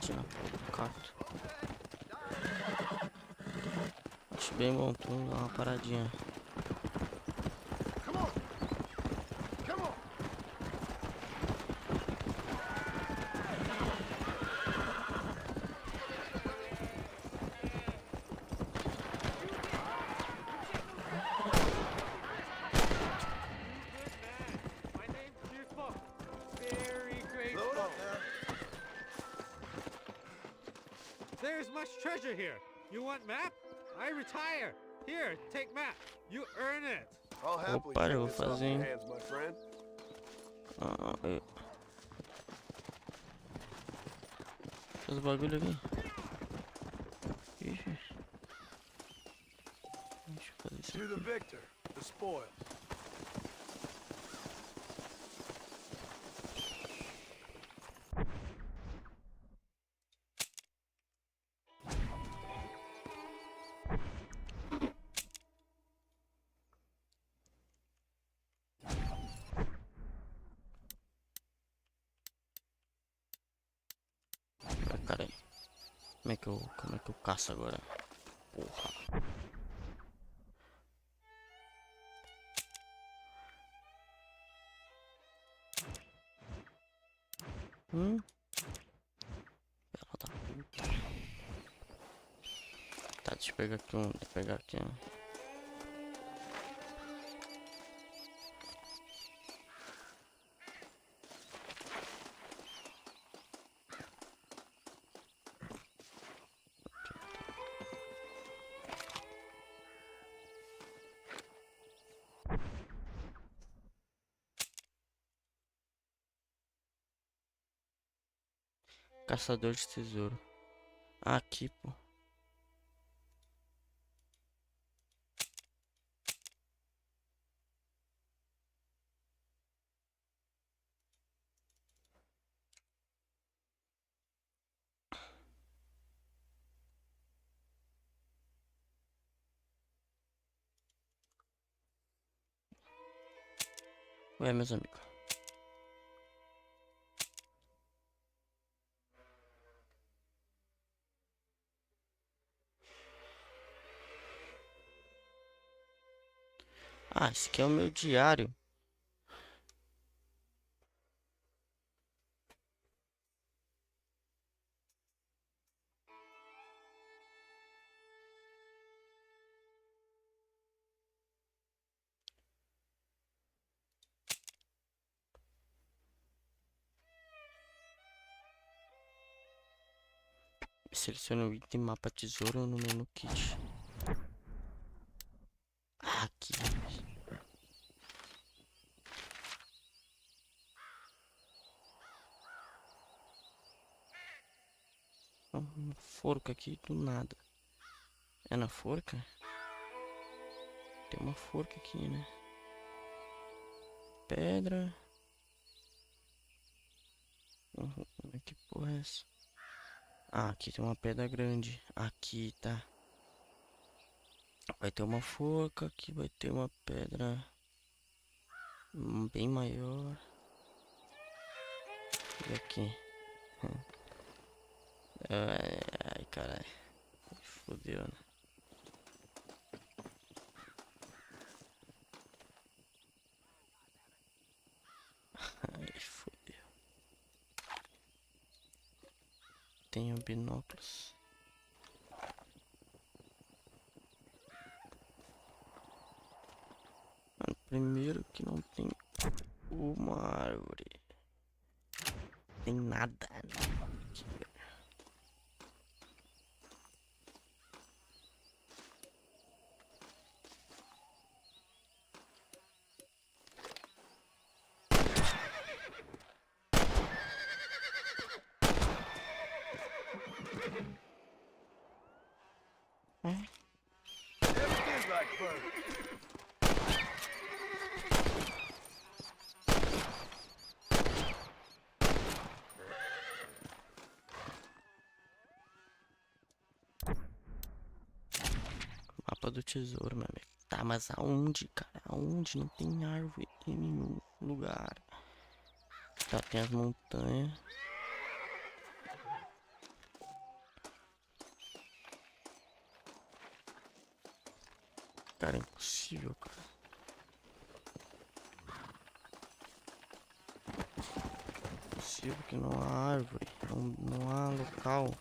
Tira a porra do cacto. Acho bem bom tu dar uma paradinha. Come on. Come on. My name's Cheerful. Very grateful. Load up now. There's much treasure here. You want map? I retire. Here, take map. You earn it. I'll happily Opa, take eu vou this off fazer, your hein? hands, my friend. Ah, Faz o bagulho aqui. Ixi. Deixa eu fazer isso To the aqui. victor, the spoils. Ah, cara aí. Como é que eu caço agora? Porra. Filha da puta. Tá, deixa eu pegar aqui um. Deixa eu pegar aqui um. Caçador de tesouro. Aqui, pô. Ué, meus amigos. Ah, esse aqui é o meu diário. Selecione o item mapa tesouro no menu kit. Aqui. Uma forca aqui do nada. É na forca? Tem uma forca aqui, né? Pedra. Que porra é essa? Ah, aqui tem uma pedra grande. Aqui, tá. Vai ter uma forca. Aqui vai ter uma pedra bem maior. E aqui. Ai, caralho. Fodeu, né? Ai, fodeu. Tenho binóculos. Mano, primeiro que não tem uma árvore. Tem nada. Aqui, velho. Everything's like butter. Mapa do tesouro, meu amigo. Tá, mas aonde, cara? Aonde não tem árvore em nenhum lugar? Tá, tem as montanhas. Cara, é impossível, cara. Impossível que não há árvore. Não há local.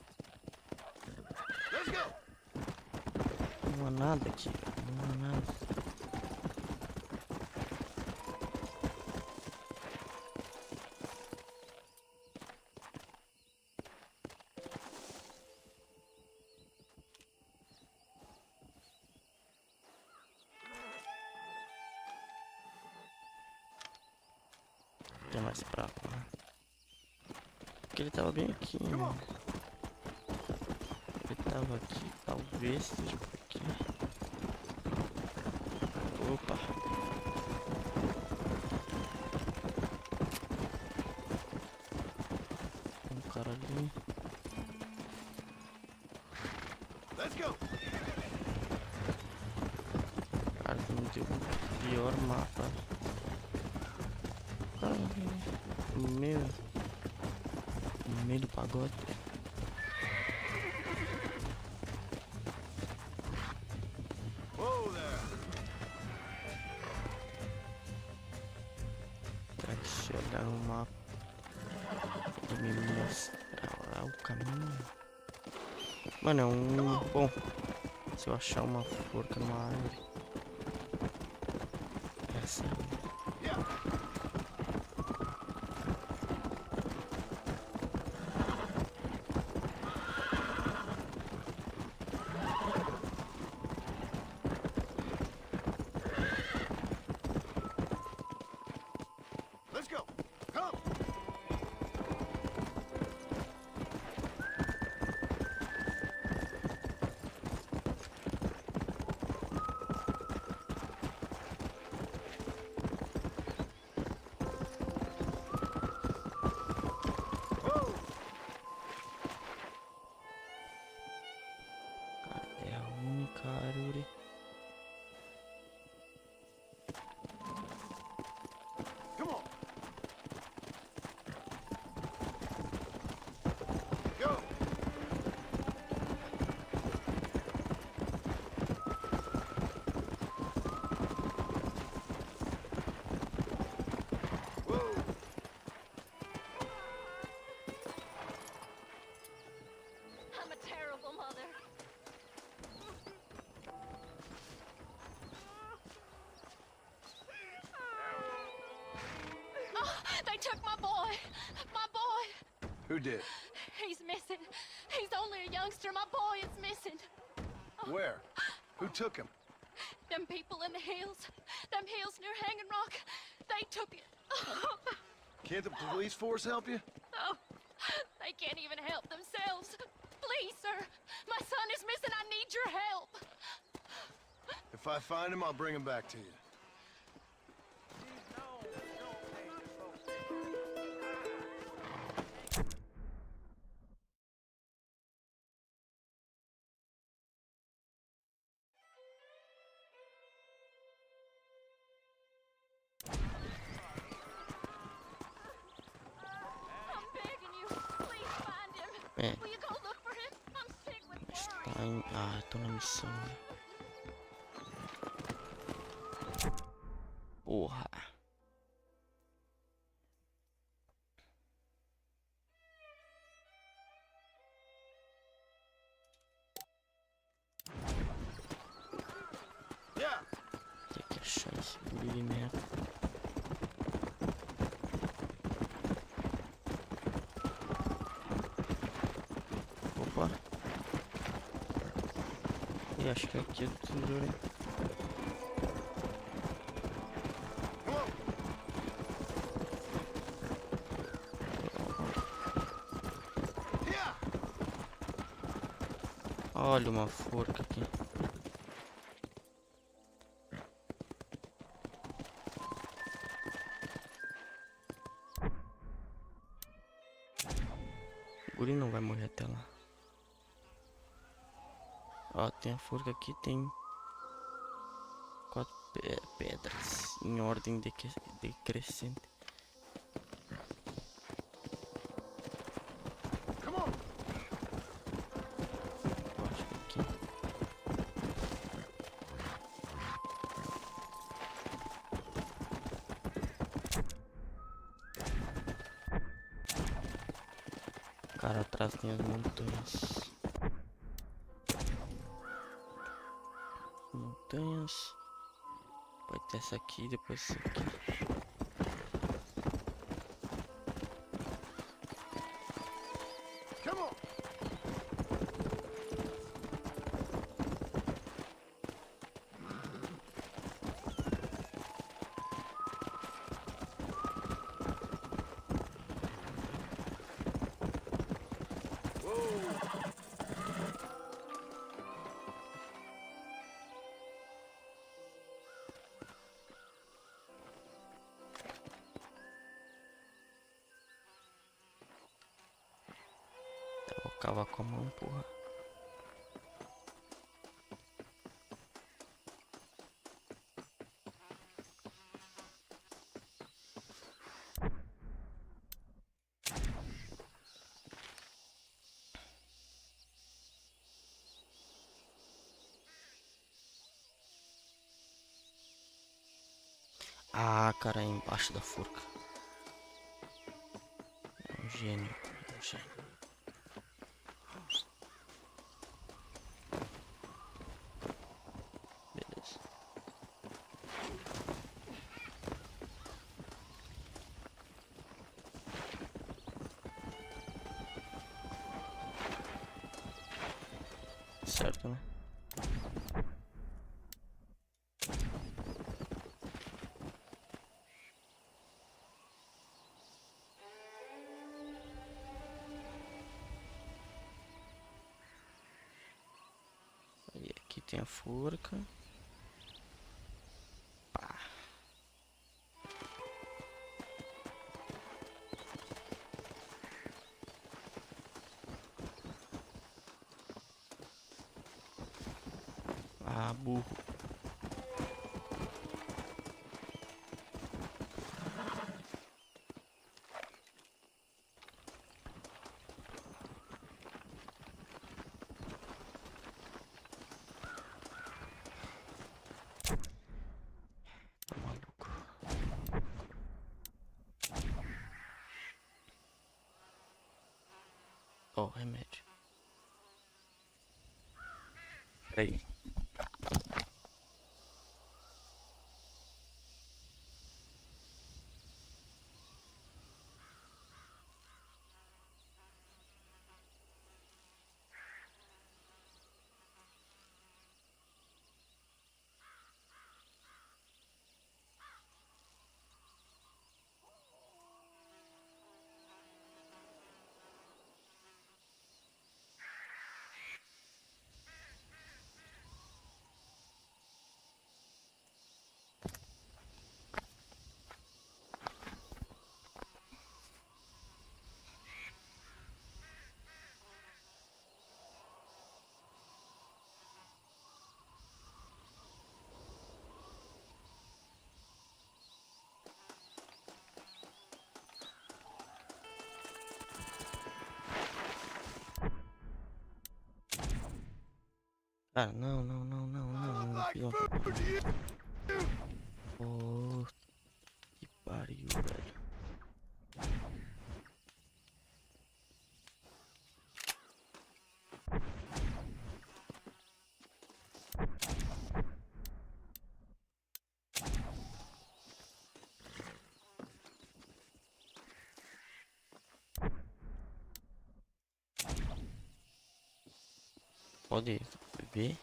Não há nada aqui, não há nada. Tem mais pra lá. Porque ele tava bem aqui, né? Ele tava aqui, talvez seja por aqui. Opa. Tem um cara ali. Let's go. Cara, me deu o pior mapa. Cara, no meio do pagode. Whoa there. Será que se olhar no mapa ele me mostrará o caminho? Mano, é um... Bom, se eu achar uma forca numa árvore. Essa é a... Let's go. Come. Who did? He's missing. He's only a youngster. My boy is missing. Where? Who took him? Them people in the hills. Them hills near Hanging Rock. They took it. Can't the police force help you? Oh, they can't even help themselves. Please, sir. My son is missing. I need your help. If I find him, I'll bring him back to you. I'm begging you. Please find him. É. Will you go look for him? I'm sick with worry. Tá em... Ah, tô na missão. Porra. Yeah. Tem que achar esse guri de merda. Opa. E acho que aqui é o tesouro, hein? Olha uma forca aqui. O guri não vai morrer até lá. Ó, tem a forca aqui, tem 4 pedras em ordem decrescente. Eu acho que aqui. Cara, atrás tem as montanhas. Montanhas. Pode ter essa aqui, depois essa aqui. Come on. Vou cavar com a mão, porra. Ah, cara, é embaixo da forca. É um gênio, é um gênio. Beleza. Certo, né? E aqui tem a forca. Pá. Ah, burro. Tá maluco. Ó, remédio. Peraí. Cara, não, não, não, não, não, não. Oh, que pariu, velho. Pode ver?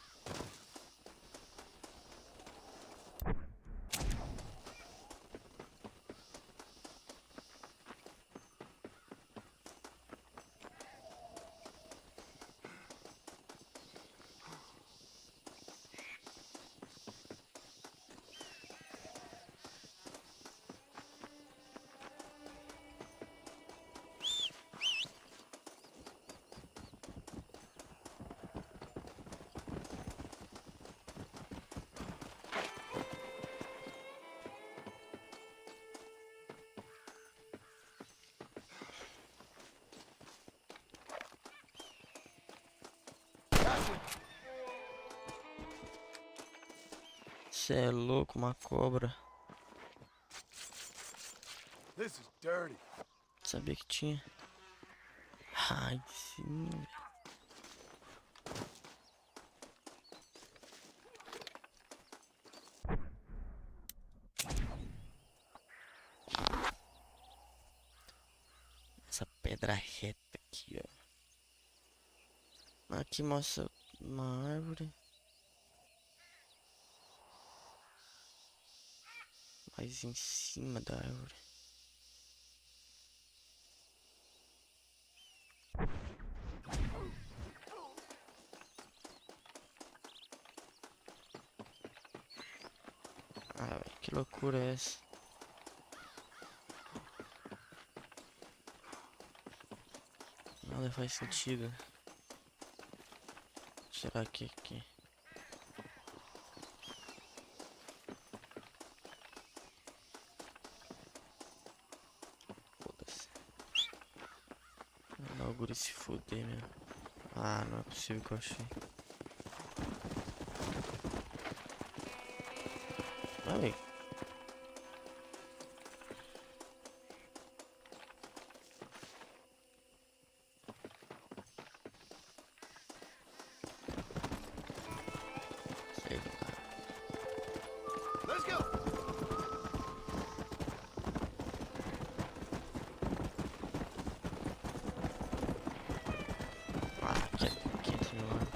Cê é louco, uma cobra. This is dirty. Sabia que tinha. Ai, sim. Essa pedra reta aqui, ó. Aqui mostra uma árvore. Mais em cima da árvore. Ah, véio, que loucura é essa? Nada faz sentido. Será que aqui? Foda-se. Não, o guri se fuder mesmo. Ah, não é possível que eu achei. Vai. Sei lá. Let's go. Ah, quieto no ar.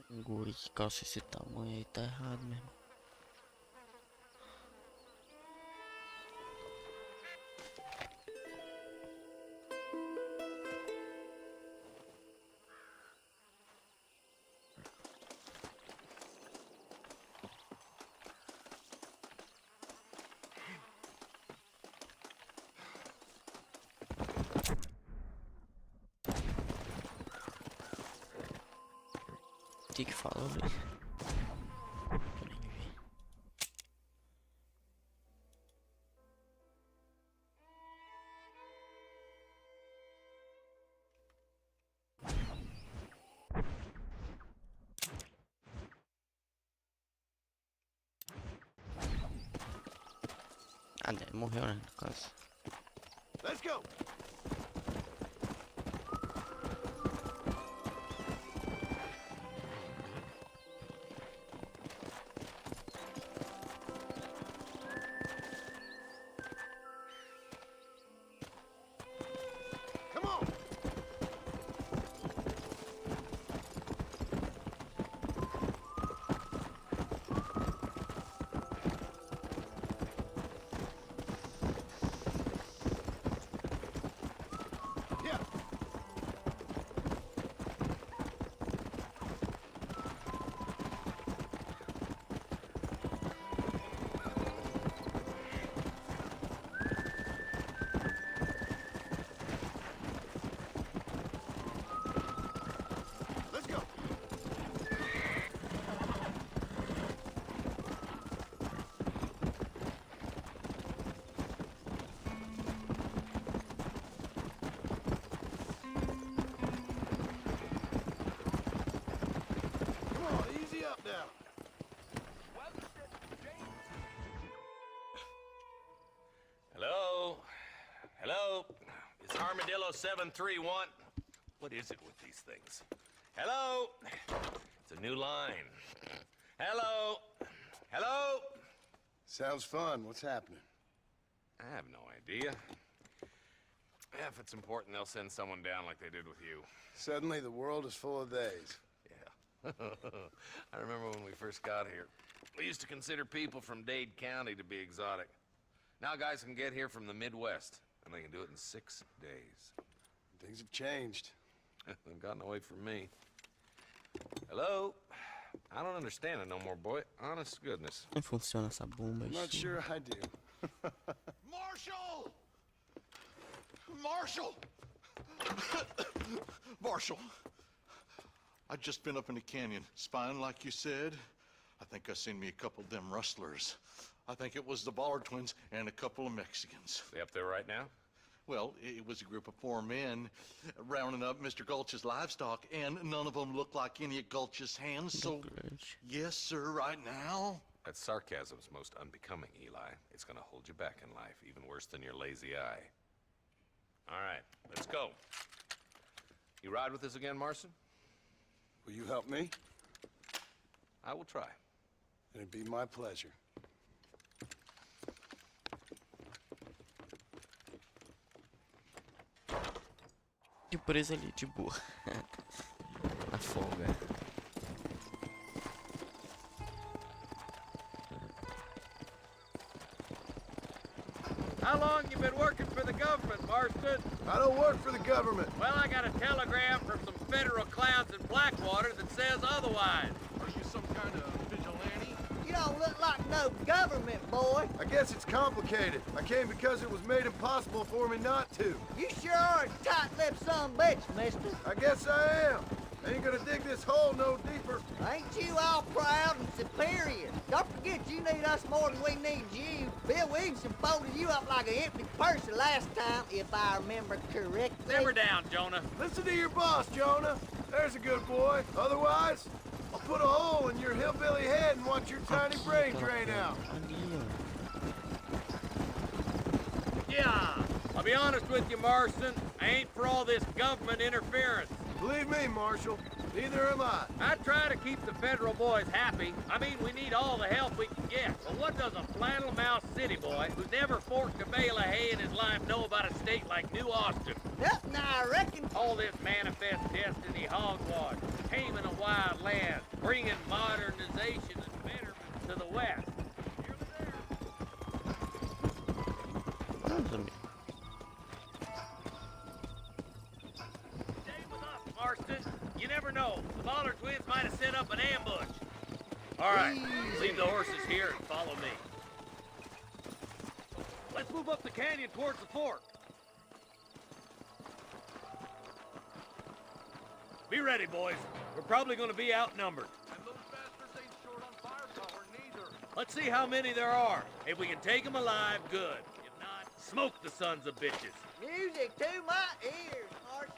Guri que calça esse tamanho aí tá errado mesmo. O que que falou, velho? Eu nem vi. Ah, né? Morreu, né? No caso. Let's go. Hello? Hello? It's Armadillo 731. What is it with these things? Hello? It's a new line. Hello? Hello? Sounds fun. What's happening? I have no idea. If it's important, they'll send someone down like they did with you. Suddenly, the world is full of theys. Yeah. I remember when we first got here. We used to consider people from Dade County to be exotic. Now guys can get here from the Midwest, and they can do it in 6 days. Things have changed. They've gotten away from me. Hello? I don't understand it no more, boy. Honest to goodness. Como funciona essa bomba? I'm not sure I do. Marshall! Marshall! Marshall! I just been up in the canyon, spying like you said. I think I seen me a couple of them rustlers. I think it was the Ballard twins and a couple of Mexicans. They up there right now? Well, it was a group of 4 men rounding up Mr. Gulch's livestock, and none of them looked like any of Gulch's hands, so... Yes, sir, right now. That sarcasm's most unbecoming, Eli. It's gonna hold you back in life, even worse than your lazy eye. All right, let's go. You ride with us again, Marston? Will you help me? I will try. It'd be my pleasure. De presa ali, de boa. Na folga. How long you been working for the government, Marston? I don't work for the government. Well, I got a telegram from some federal clowns in Blackwater that says otherwise. Are you some kind of vigilante? You don't look like no government, boy. I guess it's complicated. I came because it was made impossible for me not to. You sure are a tight-lipped son of a bitch, mister. I guess I am. I ain't gonna dig this hole no deeper. Ain't you all proud and superior? Don't forget you need us more than we need you. Bill Williamson folded you up like an empty purse the last time, if I remember correctly. Simmer down, Jonah. Listen to your boss, Jonah. There's a good boy. Otherwise, I'll put a hole in your hillbilly head and watch your tiny brain drain out. Yeah, I'll be honest with you, Marston. I ain't for all this government interference. Believe me, Marshal, neither am I. I try to keep the federal boys happy. I mean, we need all the help we can get. But what does a flannel-mouthed city boy who's never forked a bale of hay in his life know about a state like New Austin? Nothing, I reckon. All this manifest destiny hogwash, taming a wild land, bringing modernization and betterment to the West. Stay with us, Marston. You never know. The Ballard twins might have set up an ambush. All right, leave the horses here and follow me. Let's move up the canyon towards the fort. Be ready, boys. We're probably going to be outnumbered. And those bastards ain't short on firepower, neither. Let's see how many there are. If we can take them alive, good. If not, smoke the sons of bitches. Music to my ears, Marshal.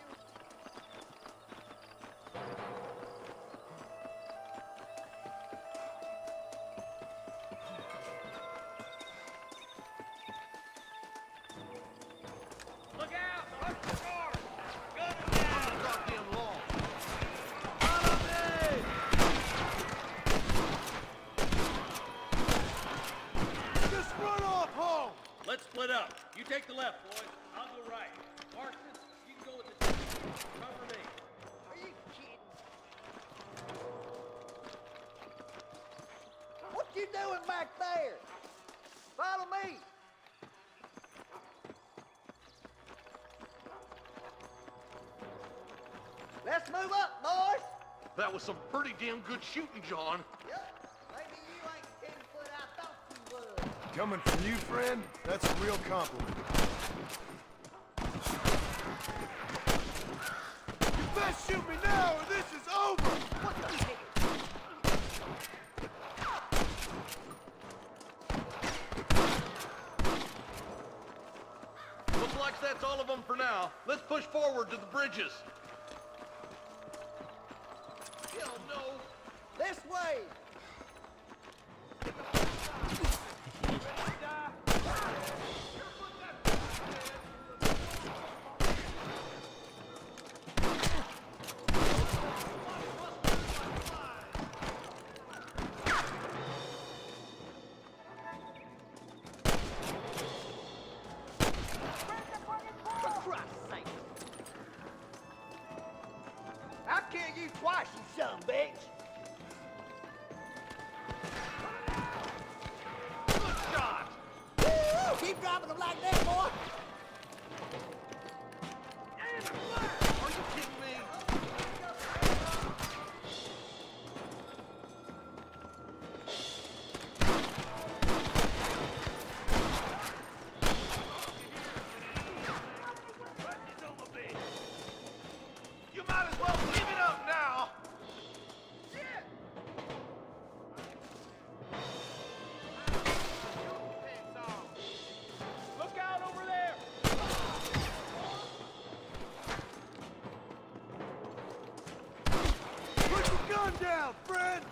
Look out! Watch the door! Gun them down! Goddamn law. Follow me! Just run off home! Let's split up. You take the left, boys. I'll go right. Marston, you can go with the cover me. Are you kidding? What you doing back there? Follow me. Let's move up, boys. That was some pretty damn good shooting, John. Yep. Maybe you ain't 10 foot I thought you was. Coming from you, friend, that's a real compliment. You best shoot me now or this is over! What the heck? Looks like that's all of them for now. Let's push forward to the bridges. Hell no. This way. dropping them like that, boy? Are you kidding me? You might as well give it up now! Look out over there! Put your gun down, Fred!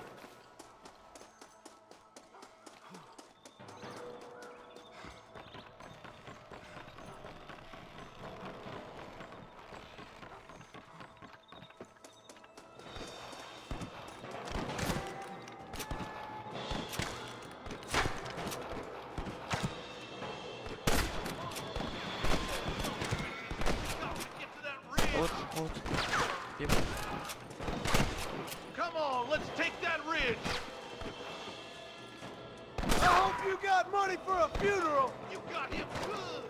Hold. Yep. Come on, let's take that ridge. I hope you got money for a funeral! You got him good.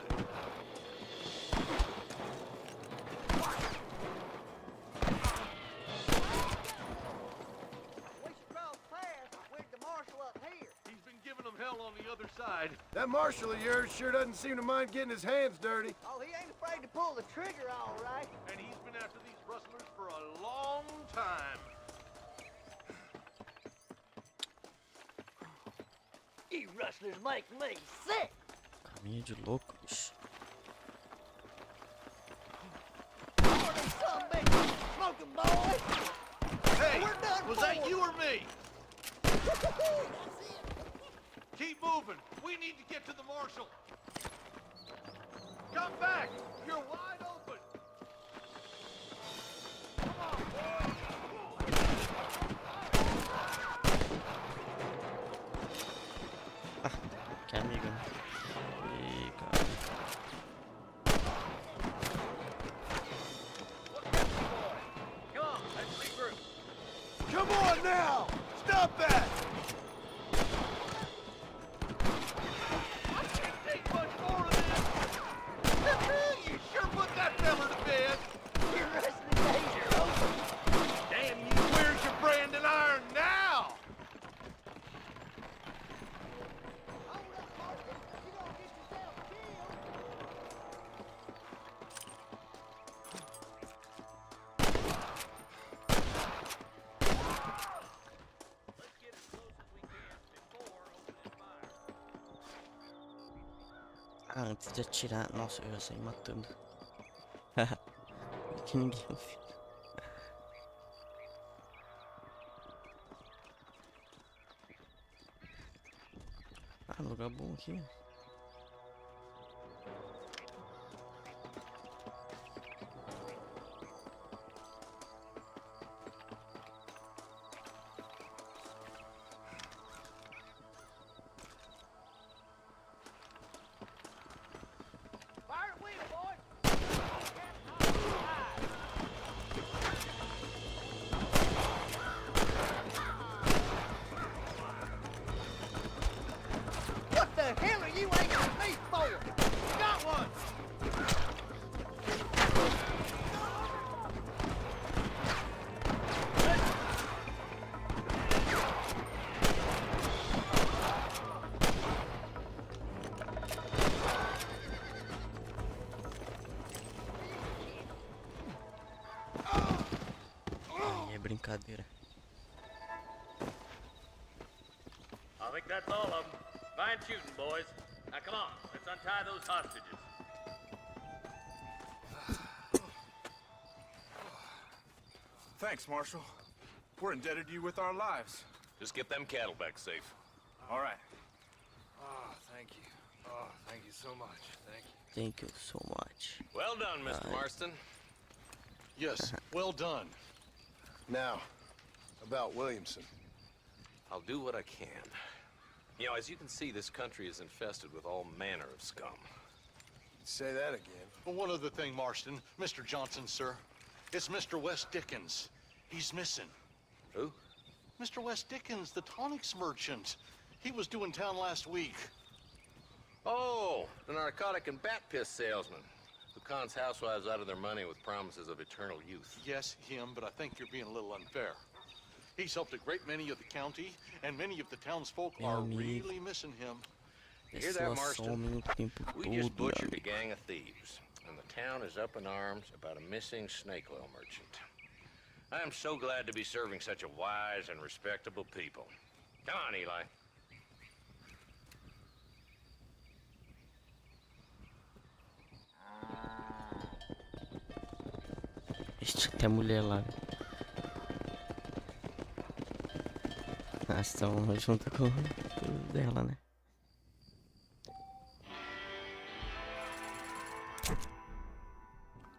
We should cross paths with the marshal up here. He's been giving them hell on the other side. That marshal of yours sure doesn't seem to mind getting his hands dirty. Oh, he ain't afraid to pull the trigger, all right. And he's been after these rustlers for a long time. You rustlers make me sick! Caminho de loucos. Morning, some bitch! Smoking boy! Hey, We're done was for. that you or me? That's it! Keep moving. We need to get to the marshal. Come back. You're wide open. Come on, boy. Que amigo. Ih, cara. Come on, let's regroup. Come on now! Stop that! I can't take much more of this. You sure put that fella to bed. Your wrestling days are over. Damn you, where's your branding iron now? Hold up, Marston. You gonna get yourself killed. Let's get as close as we can before opening fire. Ah, antes de atirar. Nossa, eu já saí matando. Que ninguém ouviu. Ah, lugar bom aqui. Fire at will, boy! What the hell are you aiming at me for? Got one. Aí é brincadeira. I think that's all of them. Fine shooting, boys. Now come on, let's untie those hostages. Thanks, Marshal. We're indebted to you with our lives. Just get them cattle back safe. All right. Oh, thank you. Oh, thank you so much. Thank you. Thank you so much. Well done, Mr. Marston. Yes, well done. Now, about Williamson. I'll do what I can. You know, as you can see, this country is infested with all manner of scum. Say that again. Well, one other thing, Marston. Mr. Johnson, sir. It's Mr. Wes Dickens. He's missing. Who? Mr. Wes Dickens, the tonics merchant. He was due in town last week. Oh, the narcotic and bat piss salesman who cons housewives out of their money with promises of eternal youth. Yes, him, but I think you're being a little unfair. He's helped a great many of the county, and many of the townsfolk are really missing him. You hear that, Marston? We just butchered a gang of thieves, and the town is up in arms about a missing snake oil merchant. I am so glad to be serving such a wise and respectable people. Come on, Eli. Ixi, tem mulher lá. Ah, estão junto com o dela, né?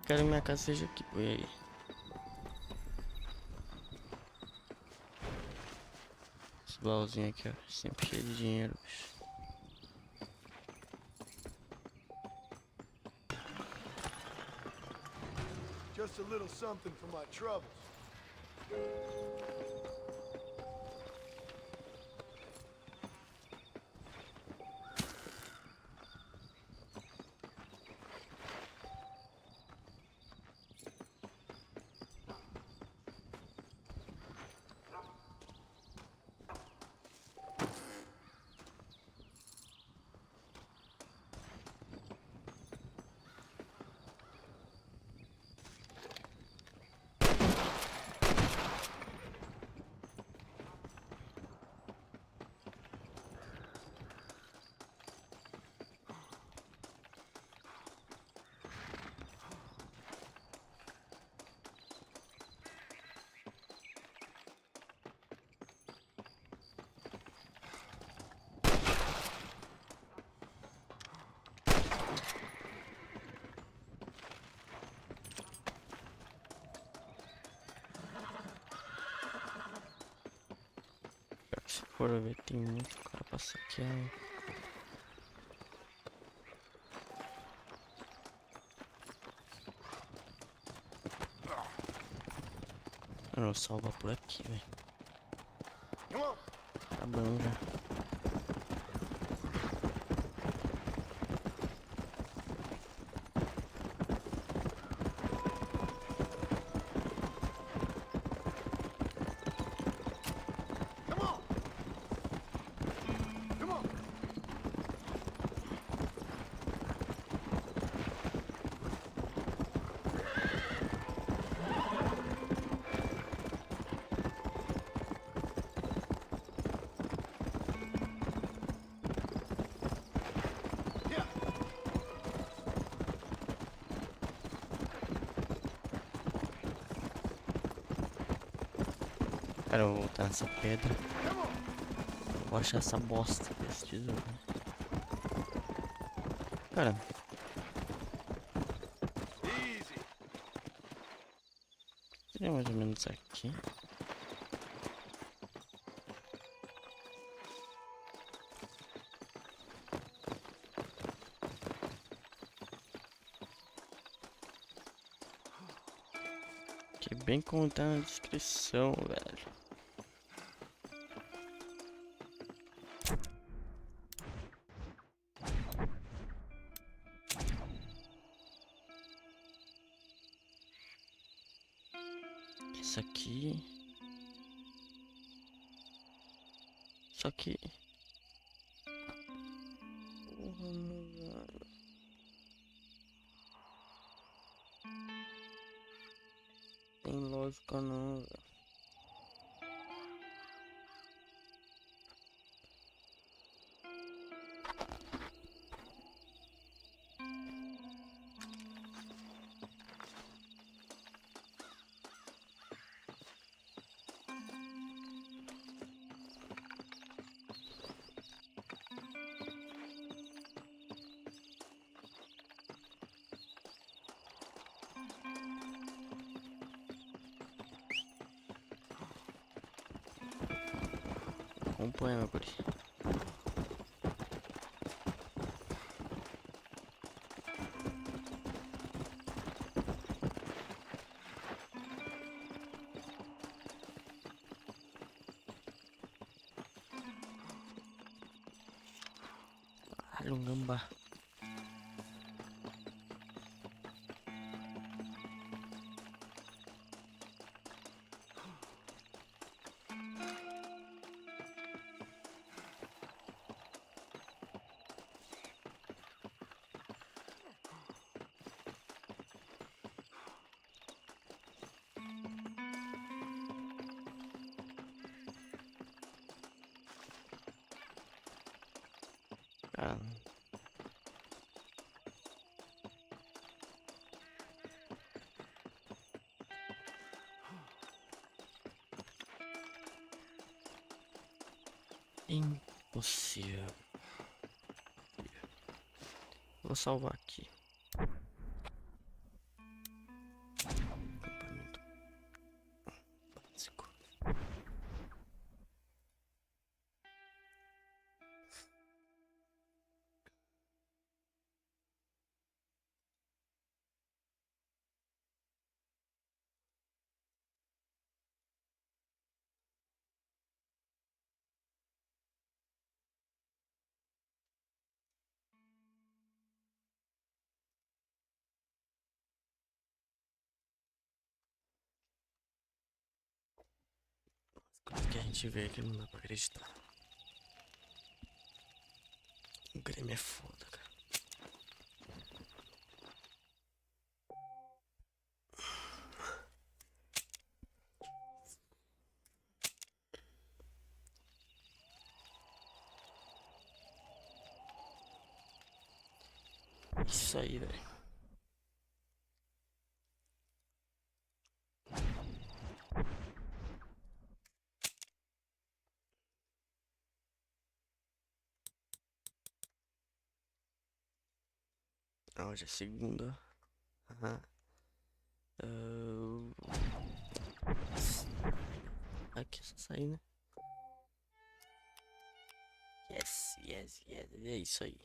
Quero que minha casa seja aqui, põe aí. Esse baúzinho aqui, ó, sempre cheio de dinheiro, bicho. Just a little something for my troubles. Se for ver, tem muito cara pra saquear. Eu vou salvar por aqui, velho. Tá bom já. Cara, eu vou voltar nessa pedra. Vou achar essa bosta desse tesouro. Cara. Seria mais ou menos aqui. Que bem como tá na descrição, velho. Isso aqui. Só que. Porra, mano. Tem lógica não, velho. Acompanha, meu guri. Caralho, um gambá. Ah. Impossível. Vou salvar aqui. Acampamento básico. Coisa que a gente vê que não dá pra acreditar. O Grêmio é foda, cara. Isso aí, velho. Hoje é segunda. Aham. Aqui, só sair, né? Yes. É isso aí.